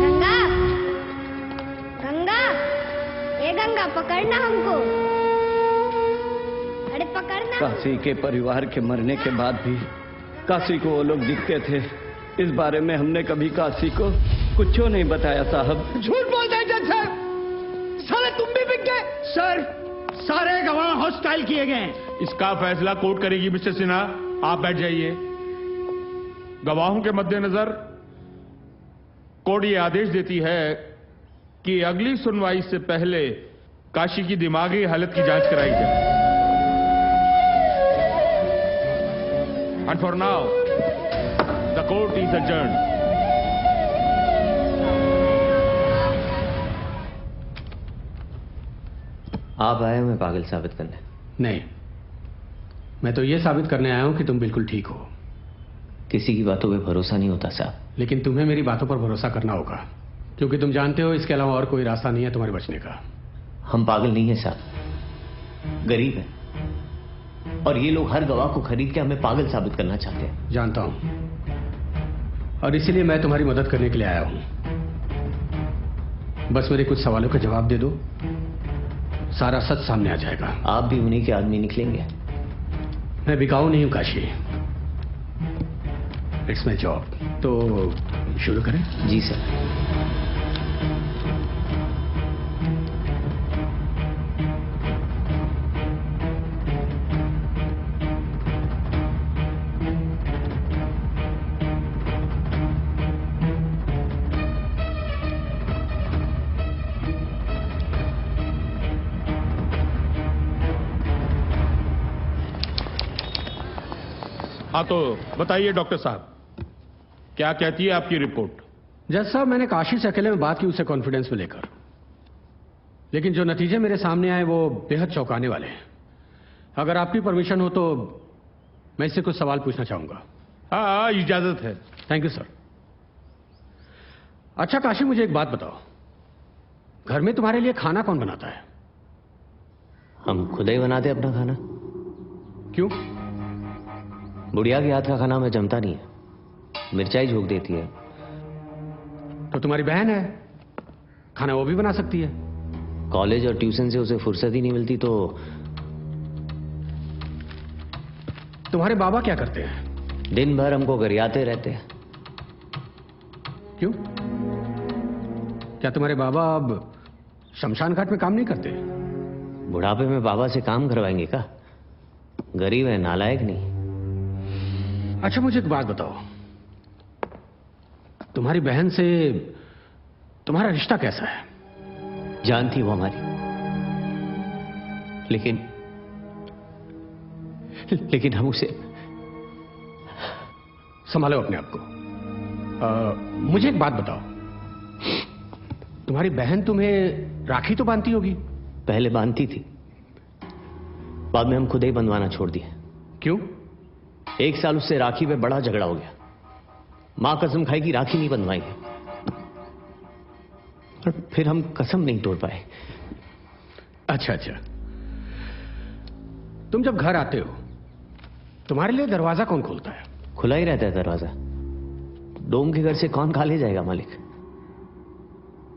गंगा, गंगा, ये गंगा पकड़ना हमको। अरे पकड़ना। काशी के परिवार के मरने के बाद भी काशी को वो लोग दिखते थे। इस बारे में हमने कभी काशी को कुछ नहीं बताया साहब। झूठ बोलते हैं जज साहब, साले तुम भी बिक गए। सर, सारे गवाह हॉस्टाइल किए गए हैं। इसका फैसला कोर्ट करेगी मिस्टर सिन्हा, आप बैठ जाइए। गवाहों के मद्देनजर कोर्ट ये आदेश देती है कि अगली सुनवाई से पहले काशी की दिमागी हालत की जांच कराई जाए। And for now the court is adjourned। आप आए हुए पागल साबित करने? नहीं, मैं तो ये साबित करने आया हूं कि तुम बिल्कुल ठीक हो। किसी की बातों पे भरोसा नहीं होता साहब। लेकिन तुम्हें मेरी बातों पर भरोसा करना होगा, क्योंकि तुम जानते हो इसके अलावा और कोई रास्ता नहीं है तुम्हारे बचने का। हम पागल नहीं है साहब, गरीब है, और ये लोग हर गवाह को खरीद के हमें पागल साबित करना चाहते हैं। जानता हूं, और इसीलिए मैं तुम्हारी मदद करने के लिए आया हूं। बस मेरे कुछ सवालों का जवाब दे दो, सारा सच सामने आ जाएगा। आप भी उन्हीं के आदमी निकलेंगे? मैं बिकाऊ नहीं हूं काशी। It's my job. तो शुरू करें? जी सर। हाँ तो बताइए डॉक्टर साहब, क्या कहती है आपकी रिपोर्ट? जज साहब, मैंने काशी से अकेले में बात की उसे कॉन्फिडेंस में लेकर, लेकिन जो नतीजे मेरे सामने आए वो बेहद चौंकाने वाले हैं। अगर आपकी परमिशन हो तो मैं इससे कुछ सवाल पूछना चाहूंगा। हाँ, इजाजत है। Thank you sir. अच्छा काशी, मुझे एक बात बताओ, घर में तुम्हारे लिए खाना कौन बनाता है? हम खुद ही बनाते अपना खाना। क्यों? बुढ़िया के हाथ का खाना हमें जमता नहीं है, मिर्चाई झोंक देती है। तो तुम्हारी बहन है, खाना वो भी बना सकती है। कॉलेज और ट्यूशन से उसे फुर्सत ही नहीं मिलती। तो तुम्हारे बाबा क्या करते हैं? दिन भर हमको गरियाते रहते हैं। क्यों? क्या तुम्हारे बाबा अब शमशान घाट में काम नहीं करते? बुढ़ापे में बाबा से काम करवाएंगे का? गरीब है, नालायक नहीं। अच्छा मुझे एक बात बताओ, तुम्हारी बहन से तुम्हारा रिश्ता कैसा है? जान थी वो हमारी, लेकिन हम उसे। संभालो अपने आप को। मुझे एक बात बताओ, तुम्हारी बहन तुम्हें राखी तो बांधती होगी? पहले बांधती थी, बाद में हम खुद ही बंधवाना छोड़ दिया। क्यों? 1 साल उससे राखी पे बड़ा झगड़ा हो गया। मां कसम खाई कि राखी नहीं बंधवाएंगे, और फिर हम कसम नहीं तोड़ पाए। अच्छा अच्छा, तुम जब घर आते हो तुम्हारे लिए दरवाजा कौन खोलता है? खुला ही रहता है दरवाजा। डोम के घर से कौन खा ले जाएगा मालिक?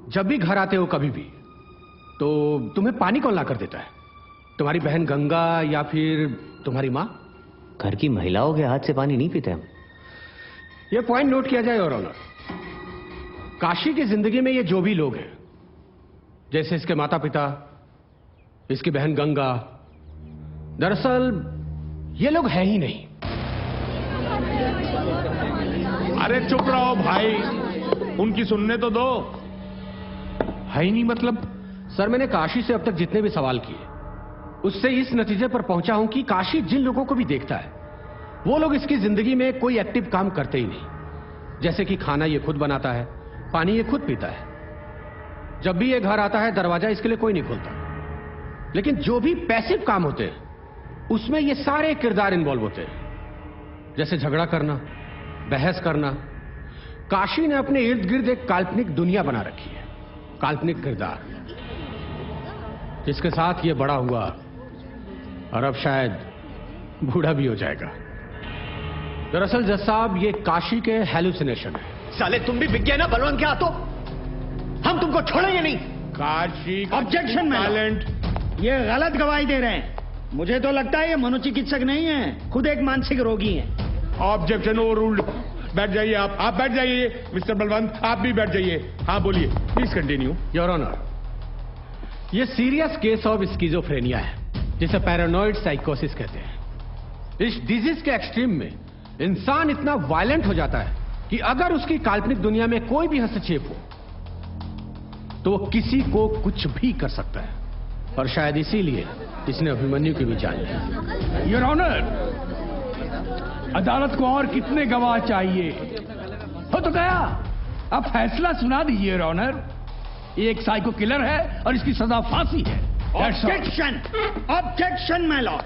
जब भी घर आते हो कभी भी, तो तुम्हें पानी कौन ला कर देता है? तुम्हारी बहन गंगा या फिर तुम्हारी मां? घर की महिलाओं के हाथ से पानी नहीं पीते हम। यह पॉइंट नोट किया जाए। और ऑनर, काशी की जिंदगी में ये जो भी लोग हैं, जैसे इसके माता पिता, इसकी बहन गंगा, दरअसल ये लोग हैं ही नहीं। अरे चुप रहो भाई, उनकी सुनने तो दो। है ही नहीं मतलब? सर, मैंने काशी से अब तक जितने भी सवाल किए उससे इस नतीजे पर पहुंचा हूं कि काशी जिन लोगों को भी देखता है वो लोग इसकी जिंदगी में कोई एक्टिव काम करते ही नहीं। जैसे कि खाना ये खुद बनाता है, पानी ये खुद पीता है। जब भी ये घर आता है दरवाजा इसके लिए कोई नहीं खोलता। लेकिन जो भी पैसिव काम होते हैं उसमें ये सारे किरदार इन्वॉल्व होते हैं, जैसे झगड़ा करना, बहस करना। काशी ने अपने इर्द गिर्द एक काल्पनिक दुनिया बना रखी है, काल्पनिक किरदार, जिसके साथ ये बड़ा हुआ और अब शायद बूढ़ा भी हो जाएगा। दरअसल जज साहब, ये काशी के हैलुसिनेशन है। साले तुम भी बिक गए ना बलवंत के हाथों, हम तुमको छोड़ेंगे नहीं। काशी ऑब्जेक्शन टैलेंट, ये गलत गवाही दे रहे हैं। मुझे तो लगता है ये मनोचिकित्सक नहीं है, खुद एक मानसिक रोगी है। Objection overruled. बैठ जाइए आप बैठ जाइए। मिस्टर बलवंत आप भी बैठ जाइए। हाँ बोलिए, प्लीज कंटिन्यू। योर ऑनर, ये सीरियस केस ऑफ स्किज़ोफ्रेनिया है, जिसे पैरानॉइड साइकोसिस कहते हैं। इस डिजीज के एक्सट्रीम में इंसान इतना वायलेंट हो जाता है कि अगर उसकी काल्पनिक दुनिया में कोई भी हस्तक्षेप हो तो वो किसी को कुछ भी कर सकता है। और शायद इसीलिए इसने अभिमन्यु की भी जान ली। योर ऑनर, अदालत को और कितने गवाह चाहिए? हो तो गया, अब फैसला सुना दीजिए योर ऑनर। एक साइको किलर है और इसकी सजा फांसी है। Objection, objection my Lord.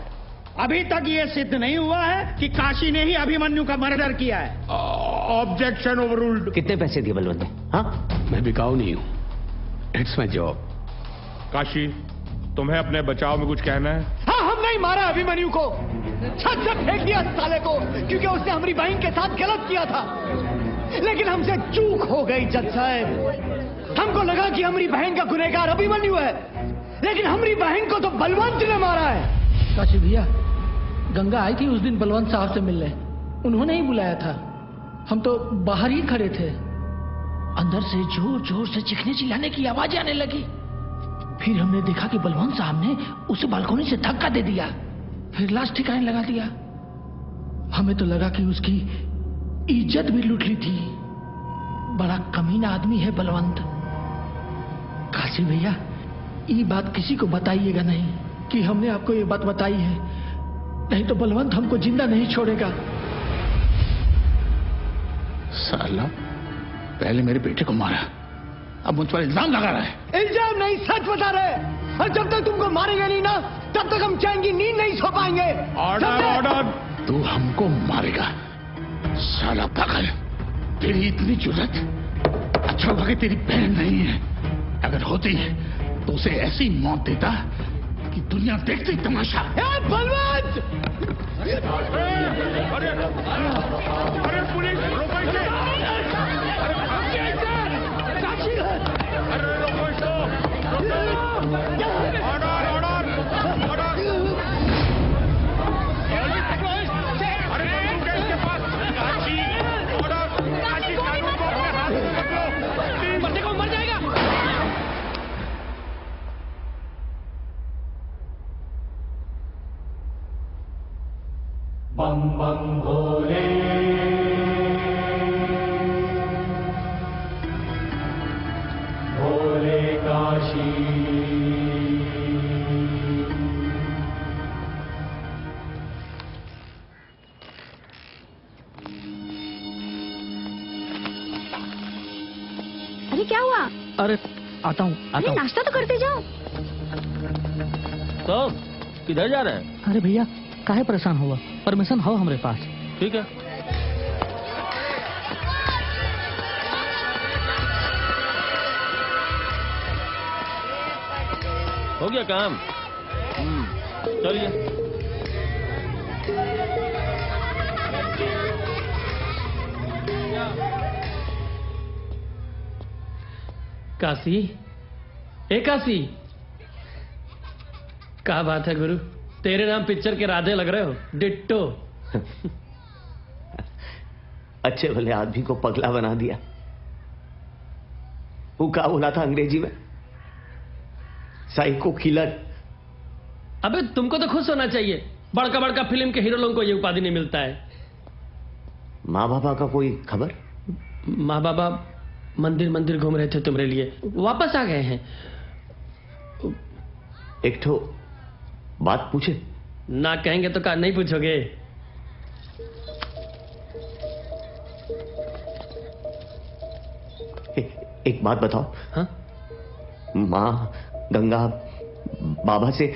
अभी तक ये सिद्ध नहीं हुआ है कि काशी ने ही अभिमन्यु का मर्डर किया है। Objection overruled. कितने पैसे दिए बलवंत ने? हाँ, मैं बिकाऊ नहीं हूं, इट्स माय जॉब। काशी, तुम्हें अपने बचाव में कुछ कहना है? हाँ, हम नहीं मारा अभिमन्यु को, छत से फेंक दिया साले को, क्योंकि उसने हमारी बहन के साथ गलत किया था। लेकिन हमसे चूक हो गई जज साहब। हमको लगा कि हमारी बहन का गुनहगार अभिमन्यु है, लेकिन हमारी बहन को तो बलवंत ने मारा है। काशी भैया, गंगा आई थी उस दिन बलवंत साहब से मिलने, उन्होंने ही बुलाया था। हम तो बाहर ही खड़े थे, अंदर से जोर जोर से चीखने चिल्लाने की आवाज आने लगी। फिर हमने देखा कि बलवंत साहब ने उसे बालकनी से धक्का दे दिया, फिर लाश ठिकाने लगा दिया। हमें तो लगा कि उसकी इज्जत भी लूट ली थी। बड़ा कमीना आदमी है बलवंत। काशी भैया, ये बात किसी को बताइएगा नहीं कि हमने आपको ये बात बताई है, नहीं तो बलवंत हमको जिंदा नहीं छोड़ेगा। साला पहले मेरे बेटे को मारा, अब मुझ पर इल्जाम लगा रहा है। इल्जाम नहीं, सच बता रहे। और जब तक तुमको मारेंगे नहीं ना, तब तक हम चैन की नींद नहीं सो पाएंगे। Order order. तू हमको मारेगा साला पागल। तेरी इतनी जुर्रत, अच्छा हुआ कि तेरी बहन नहीं है। अगर होती तो उसे ऐसी मौत देता कि दुनिया देखती तमाशा। बलवंत! अरे पुलिस रोको इसे! अरे रोको इसको! Order order order! अरे बंदूक है इसके पास। काशी ऑर्डर! काशी कानून को अपने हाथ में पकड़ो। मरने को मर जाएगा। बम बम भोले, भोले काशी। अरे क्या हुआ? अरे आता हूँ अरे नाश्ता तो करते जाओ। तो किधर जा रहे हैं? अरे भैया काहे परेशान हुआ, परमिशन हो हमारे पास। ठीक है। हो गया काम। चलिए। काशी, ए काशी, क्या बात है गुरु, तेरे नाम पिक्चर के राधे लग रहे हो, डिट्टो। अच्छे भले आदमी को पगला बना दिया। वो क्या बोला था अंग्रेजी में? Psycho killer. अबे तुमको तो खुश होना चाहिए, बड़का बड़का फिल्म के हीरो लोगों को ये उपाधि नहीं मिलता है। माँ बाबा का कोई खबर? माँ बाबा मंदिर मंदिर घूम रहे थे तुम्हारे लिए, वापस आ गए हैं। एक ठो बात पूछे? ना कहेंगे तो नहीं पूछोगे? एक बात बताओ। हाँ? माँ गंगा बाबा से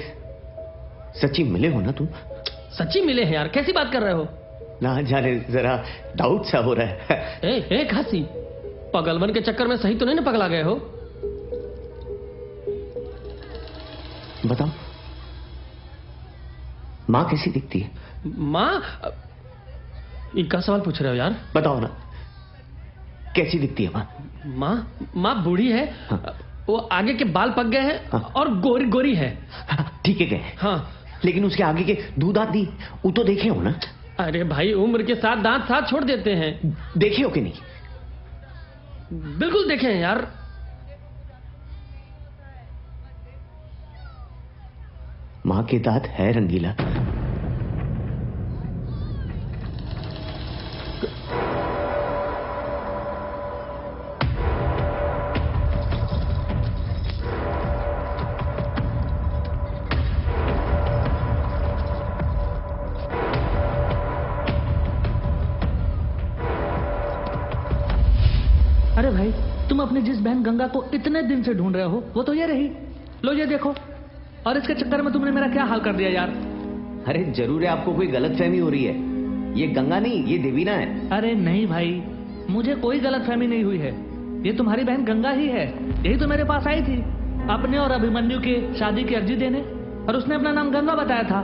सच्ची मिले हो ना तुम? सच्ची मिले हैं यार, कैसी बात कर रहे हो? ना जाने जरा डाउट सा हो रहा है। ए खासी, पगलवन के चक्कर में सही तो नहीं ना पगला गए हो? बताओ, माँ कैसी दिखती है? माँ? इनका सवाल पूछ रहे हो यार? बताओ ना, कैसी दिखती है माँ? माँ बूढ़ी है। हाँ। वो आगे के बाल पक गए हैं। हाँ। और गोरी गोरी है। ठीक है। हाँ, लेकिन उसके आगे के दो दांत नहीं, वो तो देखे हो ना? अरे भाई, उम्र के साथ दांत साथ छोड़ देते हैं। देखे हो कि नहीं? बिल्कुल देखे हैं यार। माँ के दांत है रंगीला। अरे भाई, तुम अपनी जिस बहन गंगा को इतने दिन से ढूंढ रहे हो, वो तो ये रही। लो ये देखो, और इसके चक्कर में तुमने मेरा क्या हाल कर दिया यार। अरे जरूर है आपको कोई गलतफहमी हो रही है। ये गंगा नहीं, ये देवीना है। अरे नहीं भाई, मुझे कोई गलतफहमी नहीं हुई है। ये तुम्हारी बहन गंगा ही है। यही तो मेरे पास आई थी अपने और अभिमन्यु के शादी की अर्जी देने, और उसने अपना नाम गंगा बताया था।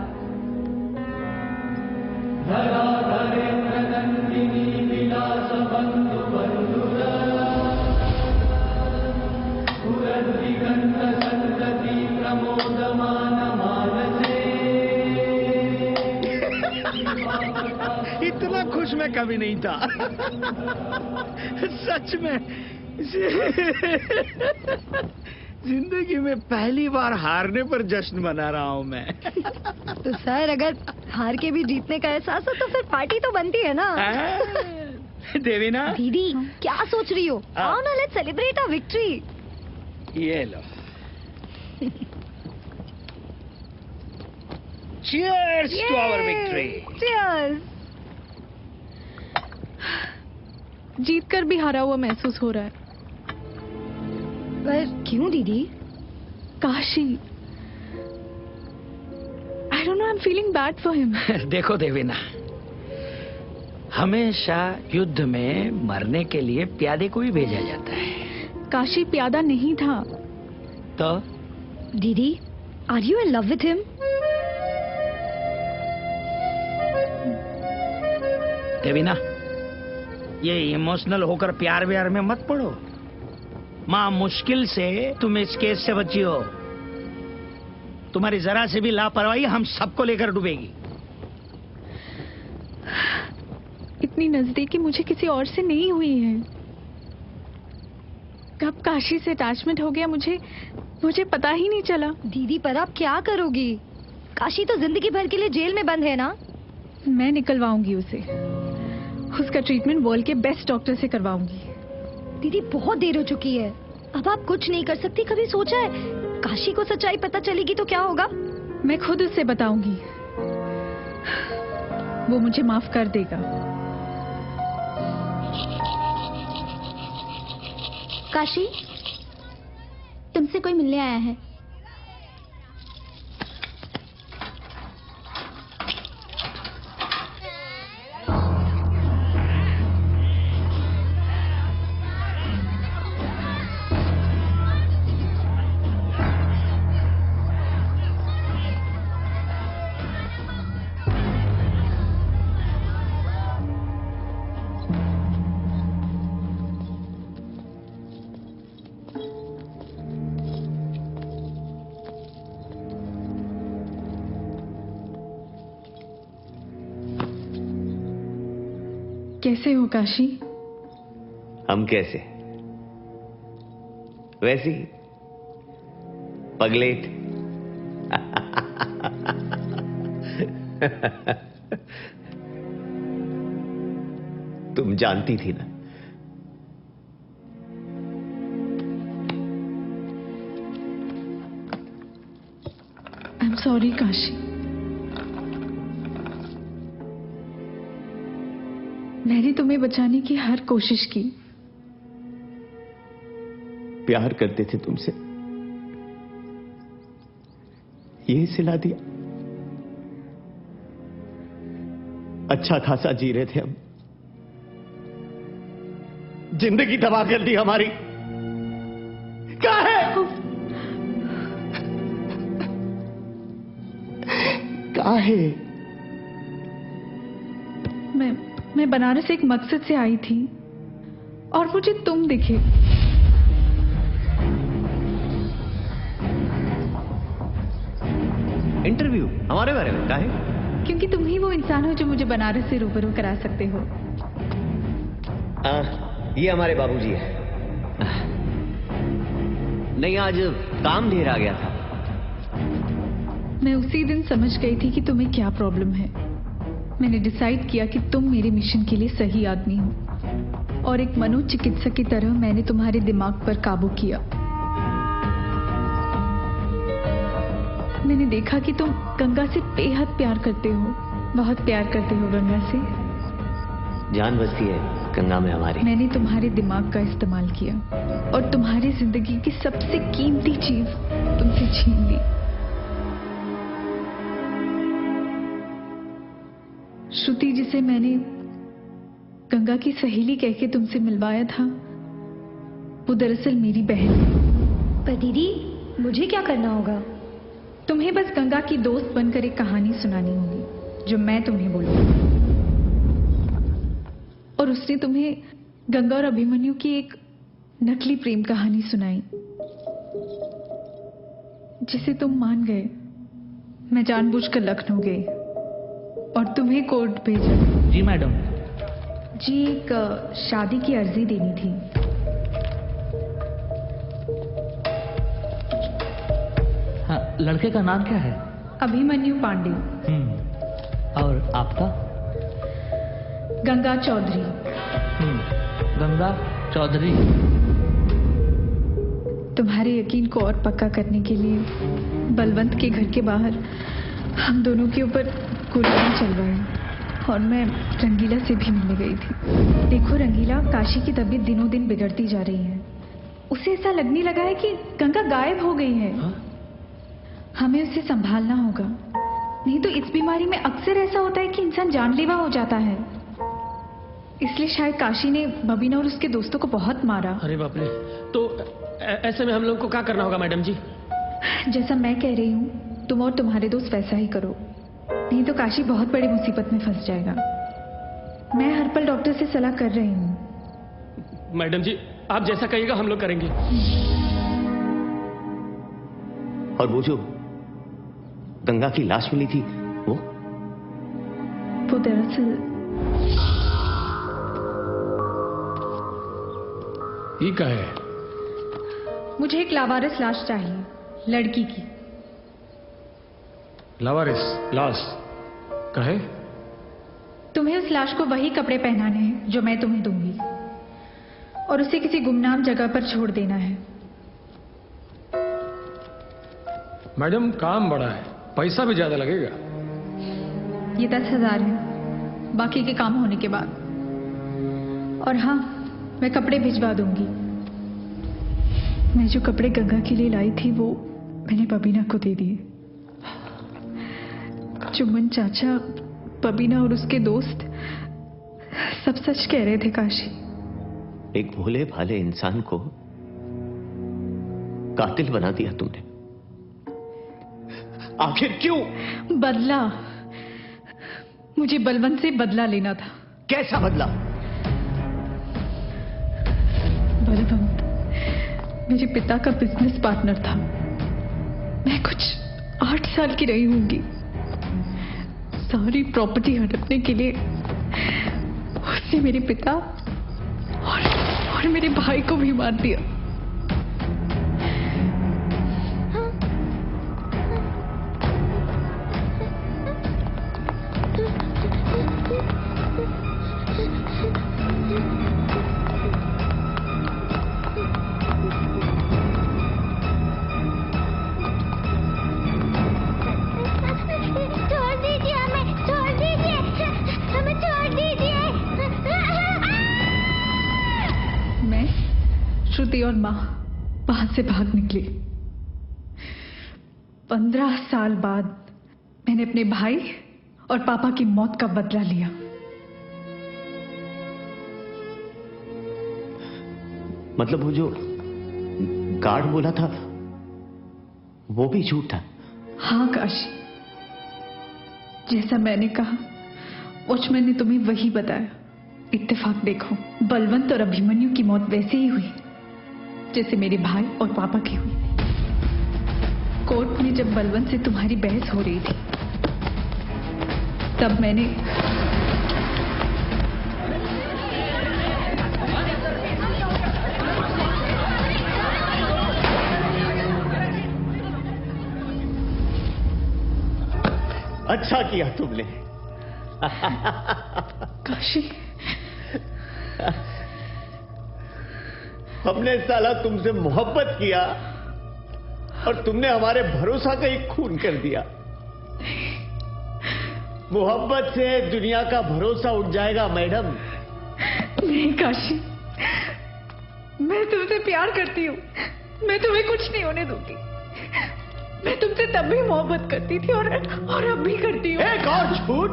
इतना खुश में कभी नहीं था। सच में जिंदगी में पहली बार हारने पर जश्न मना रहा हूँ मैं। तो सर अगर हार के भी जीतने का एहसास हो तो फिर पार्टी तो बनती है ना। देवीना दीदी क्या सोच रही हो? आओ ना, लेट्स सेलिब्रेट आवर विक्ट्री। ये लो। Cheers to our victory. Cheers. जीत कर भी हारा हुआ महसूस हो रहा है। पर क्यों दीदी? Kashi, I don't know, I'm feeling bad for him. देखो देवीना, हमेशा युद्ध में मरने के लिए प्यादे को ही भेजा जाता है। काशी प्यादा नहीं था। तो दीदी, are you in love with him? Devina, ये इमोशनल होकर प्यार व्यार में मत पड़ो। मां मुश्किल से तुम इस केस से बची हो। तुम्हारी जरा से भी लापरवाही हम सबको लेकर डूबेगी। इतनी नजदीकी मुझे किसी और से नहीं हुई है। कब काशी से अटैचमेंट हो गया मुझे पता ही नहीं चला। दीदी पर आप क्या करोगी? काशी तो जिंदगी भर के लिए जेल में बंद है ना। मैं निकलवाऊंगी उसे। उसका ट्रीटमेंट वर्ल्ड के बेस्ट डॉक्टर से करवाऊंगी। दीदी बहुत देर हो चुकी है, अब आप कुछ नहीं कर सकती। कभी सोचा है काशी को सच्चाई पता चलेगी तो क्या होगा? मैं खुद उससे बताऊंगी, वो मुझे माफ कर देगा। काशी, तुमसे कोई मिलने आया है। कैसे हो काशी? हम कैसे? वैसी पगलेट। तुम जानती थी ना। I am sorry Kashi. मैंने तुम्हें बचाने की हर कोशिश की। प्यार करते थे तुमसे, ये सिला दिया। अच्छा खासा जी रहे थे हम, जिंदगी तबाह कर दी हमारी। क्या है? क्या है? मैं बनारस एक मकसद से आई थी और मुझे तुम दिखे। इंटरव्यू हमारे बारे में? क्या है? क्योंकि तुम ही वो इंसान हो जो मुझे बनारस से रूबरू करा सकते हो। ये हमारे बाबूजी है। नहीं, आज काम ढेर आ गया था। मैं उसी दिन समझ गई थी कि तुम्हें क्या प्रॉब्लम है। मैंने डिसाइड किया कि तुम मेरे मिशन के लिए सही आदमी हो और एक मनोचिकित्सक की तरह मैंने तुम्हारे दिमाग पर काबू किया। मैंने देखा कि तुम गंगा से बेहद प्यार करते हो, बहुत प्यार करते हो गंगा से। जान बसती है गंगा में हमारी। मैंने तुम्हारे दिमाग का इस्तेमाल किया और तुम्हारी जिंदगी की सबसे कीमती चीज तुमसे छीन ली। श्रुति, जिसे मैंने गंगा की सहेली कह के तुमसे मिलवाया था, वो दरअसल मेरी बहन है। पर दीदी, मुझे क्या करना होगा? तुम्हें बस गंगा की दोस्त बनकर एक कहानी सुनानी होगी जो मैं तुम्हें बोलूंगी। और उसने तुम्हें गंगा और अभिमन्यु की एक नकली प्रेम कहानी सुनाई जिसे तुम मान गए। मैं जानबूझकर लखनऊ गई और तुम्हें कोर्ट भेजा। जी मैडम। जी एक शादी की अर्जी देनी थी। हाँ, लड़के का नाम क्या है? अभिमन्यु पांडे। और आपका? गंगा चौधरी। गंगा चौधरी। तुम्हारे यकीन को और पक्का करने के लिए बलवंत के घर के बाहर हम दोनों के ऊपर गोलियां चलवाई और मैं रंगीला से भी मिलने गई थी। देखो रंगीला, काशी की तबीयत दिनों दिन बिगड़ती जा रही है। उसे ऐसा लगने लगा है कि गंगा गायब हो गई है। हमें उसे संभालना होगा, नहीं तो इस बीमारी में अक्सर ऐसा होता है कि इंसान जानलेवा हो जाता है। इसलिए शायद काशी ने बबीना और उसके दोस्तों को बहुत मारा। अरे बाप रे, तो ऐसे में हम लोग को क्या करना होगा मैडम जी? जैसा मैं कह रही हूँ तुम और तुम्हारे दोस्त वैसा ही करो, नहीं तो काशी बहुत बड़ी मुसीबत में फंस जाएगा। मैं हर पल डॉक्टर से सलाह कर रही हूँ। मैडम जी आप जैसा कहिएगा हम लोग करेंगे। और वो जो गंगा की लाश मिली थी वो दरअसल ये क्या है? मुझे एक लावारिस लाश चाहिए, लड़की की। लावारिस लाश कहे? तुम्हें उस लाश को वही कपड़े पहनाने हैं जो मैं तुम्हें दूंगी और उसे किसी गुमनाम जगह पर छोड़ देना है। मैडम काम बड़ा है, पैसा भी ज्यादा लगेगा। ये 10,000 है, बाकी के काम होने के बाद। और हाँ, मैं कपड़े भिजवा दूंगी। मैं जो कपड़े गंगा के लिए लाई थी वो मैंने बबीना को दे दिए। चुम्बन चाचा, बबीना और उसके दोस्त सब सच कह रहे थे काशी। एक भोले भाले इंसान को कातिल बना दिया तुमने। आखिर क्यों? बदला। मुझे बलवंत से बदला लेना था। कैसा बदला? बलवंत मेरे पिता का बिजनेस पार्टनर था। मैं कुछ 8 साल की रही होंगी। सारी प्रॉपर्टी हड़पने के लिए उसने मेरे पिता और मेरे भाई को भी मार दिया। श्रुति और मां वहां से भाग निकली। 15 साल बाद मैंने अपने भाई और पापा की मौत का बदला लिया। मतलब वो जो गार्ड बोला था वो भी झूठ था? हाँ काशी, जैसा मैंने कहा वॉचमैन ने तुम्हें वही बताया। इत्तेफाक देखो, बलवंत और अभिमन्यु की मौत वैसे ही हुई जैसे मेरे भाई और पापा की हुई। कोर्ट में जब बलवंत से तुम्हारी बहस हो रही थी तब मैंने अच्छा किया तुमने। काशी, हमने साला तुमसे मोहब्बत किया और तुमने हमारे भरोसा का ही खून कर दिया। मोहब्बत से दुनिया का भरोसा उठ जाएगा मैडम। नहीं काशी, मैं तुमसे प्यार करती हूँ। मैं तुम्हें कुछ नहीं होने दूंगी। मैं तुमसे तब भी मोहब्बत करती थी और अब भी करती हूँ। एक और झूठ?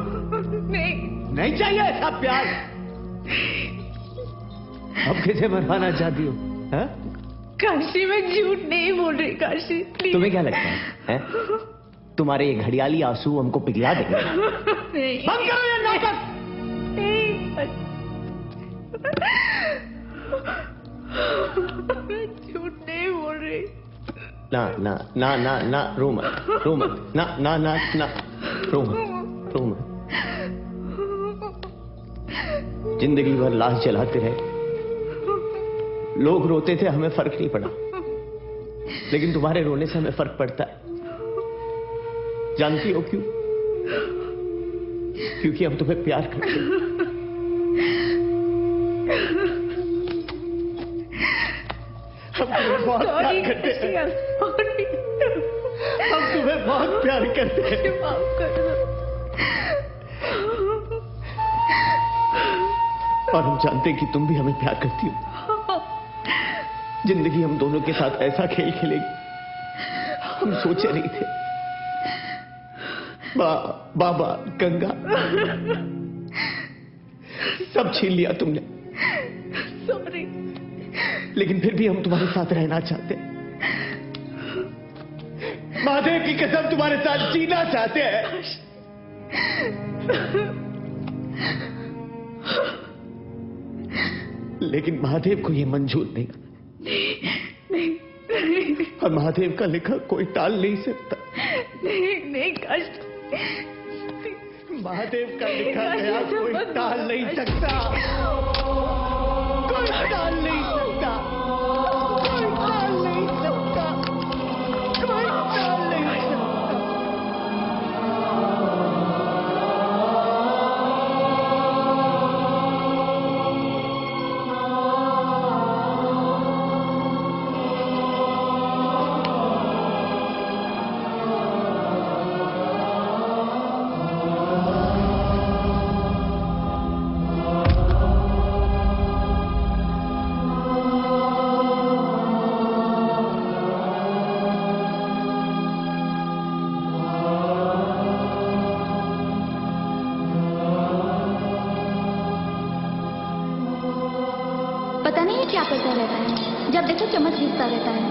नहीं चाहिए ऐसा प्यार। अब किसे मरवाना चाहती हो? काशी, मैं झूठ नहीं बोल रही। काशी प्लीज। तुम्हें क्या लगता है? तुम्हारे ये घड़ियाली आंसू हमको पिघला देंगे? बंद करो ये नाटक। मैं झूठ नहीं बोल रही। ना ना ना ना ना, रो मत ना ना ना ना, रो मत। जिंदगी भर लाश जलाते रहे, लोग रोते थे, हमें फर्क नहीं पड़ा, लेकिन तुम्हारे रोने से हमें फर्क पड़ता है। जानती हो क्यों? क्योंकि हम तुम्हें प्यार करते हैं। हम तुम्हें बहुत प्यार करते हैं। हम तुम्हें बहुत प्यार करते हैं। और हम जानते हैं कि तुम भी हमें प्यार करती हो। जिंदगी हम दोनों के साथ ऐसा खेल खेलेगी हम सोचे नहीं थे। बाबा, गंगा, सब छीन लिया तुमने। सॉरी। लेकिन फिर भी हम तुम्हारे साथ रहना चाहते हैं। महादेव की कसम तुम्हारे साथ जीना चाहते हैं। लेकिन महादेव को ये मंजूर नहीं। और महादेव का लिखा कोई टाल नहीं सकता। नहीं कष्ट। महादेव का लिखा गया कोई टाल नहीं सकता। कोई टाल नहीं सकता। कोई टाल नहीं सकता। कोई टाल नहीं सकता। पता नहीं ये क्या करता रहता है, जब देखो चम्मच घिसता रहता है।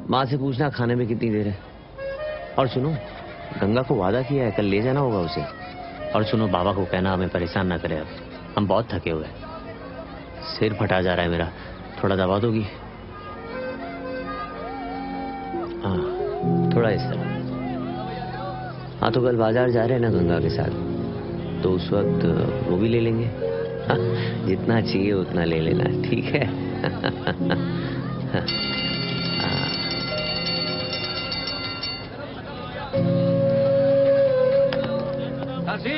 माँ से पूछना खाने में कितनी देर है। और सुनो, गंगा को वादा किया है, कल ले जाना होगा उसे। और सुनो, बाबा को कहना हमें परेशान ना करे, अब हम बहुत थके हुए हैं। सिर फटा जा रहा है मेरा, थोड़ा दबा दोगी? हाँ, थोड़ा इस तरह। हाँ, तो कल बाजार जा रहे हैं ना गंगा के साथ, तो उस वक्त वो भी ले लेंगे। हाँ, जितना चाहिए उतना ले लेना, ठीक है? काशी,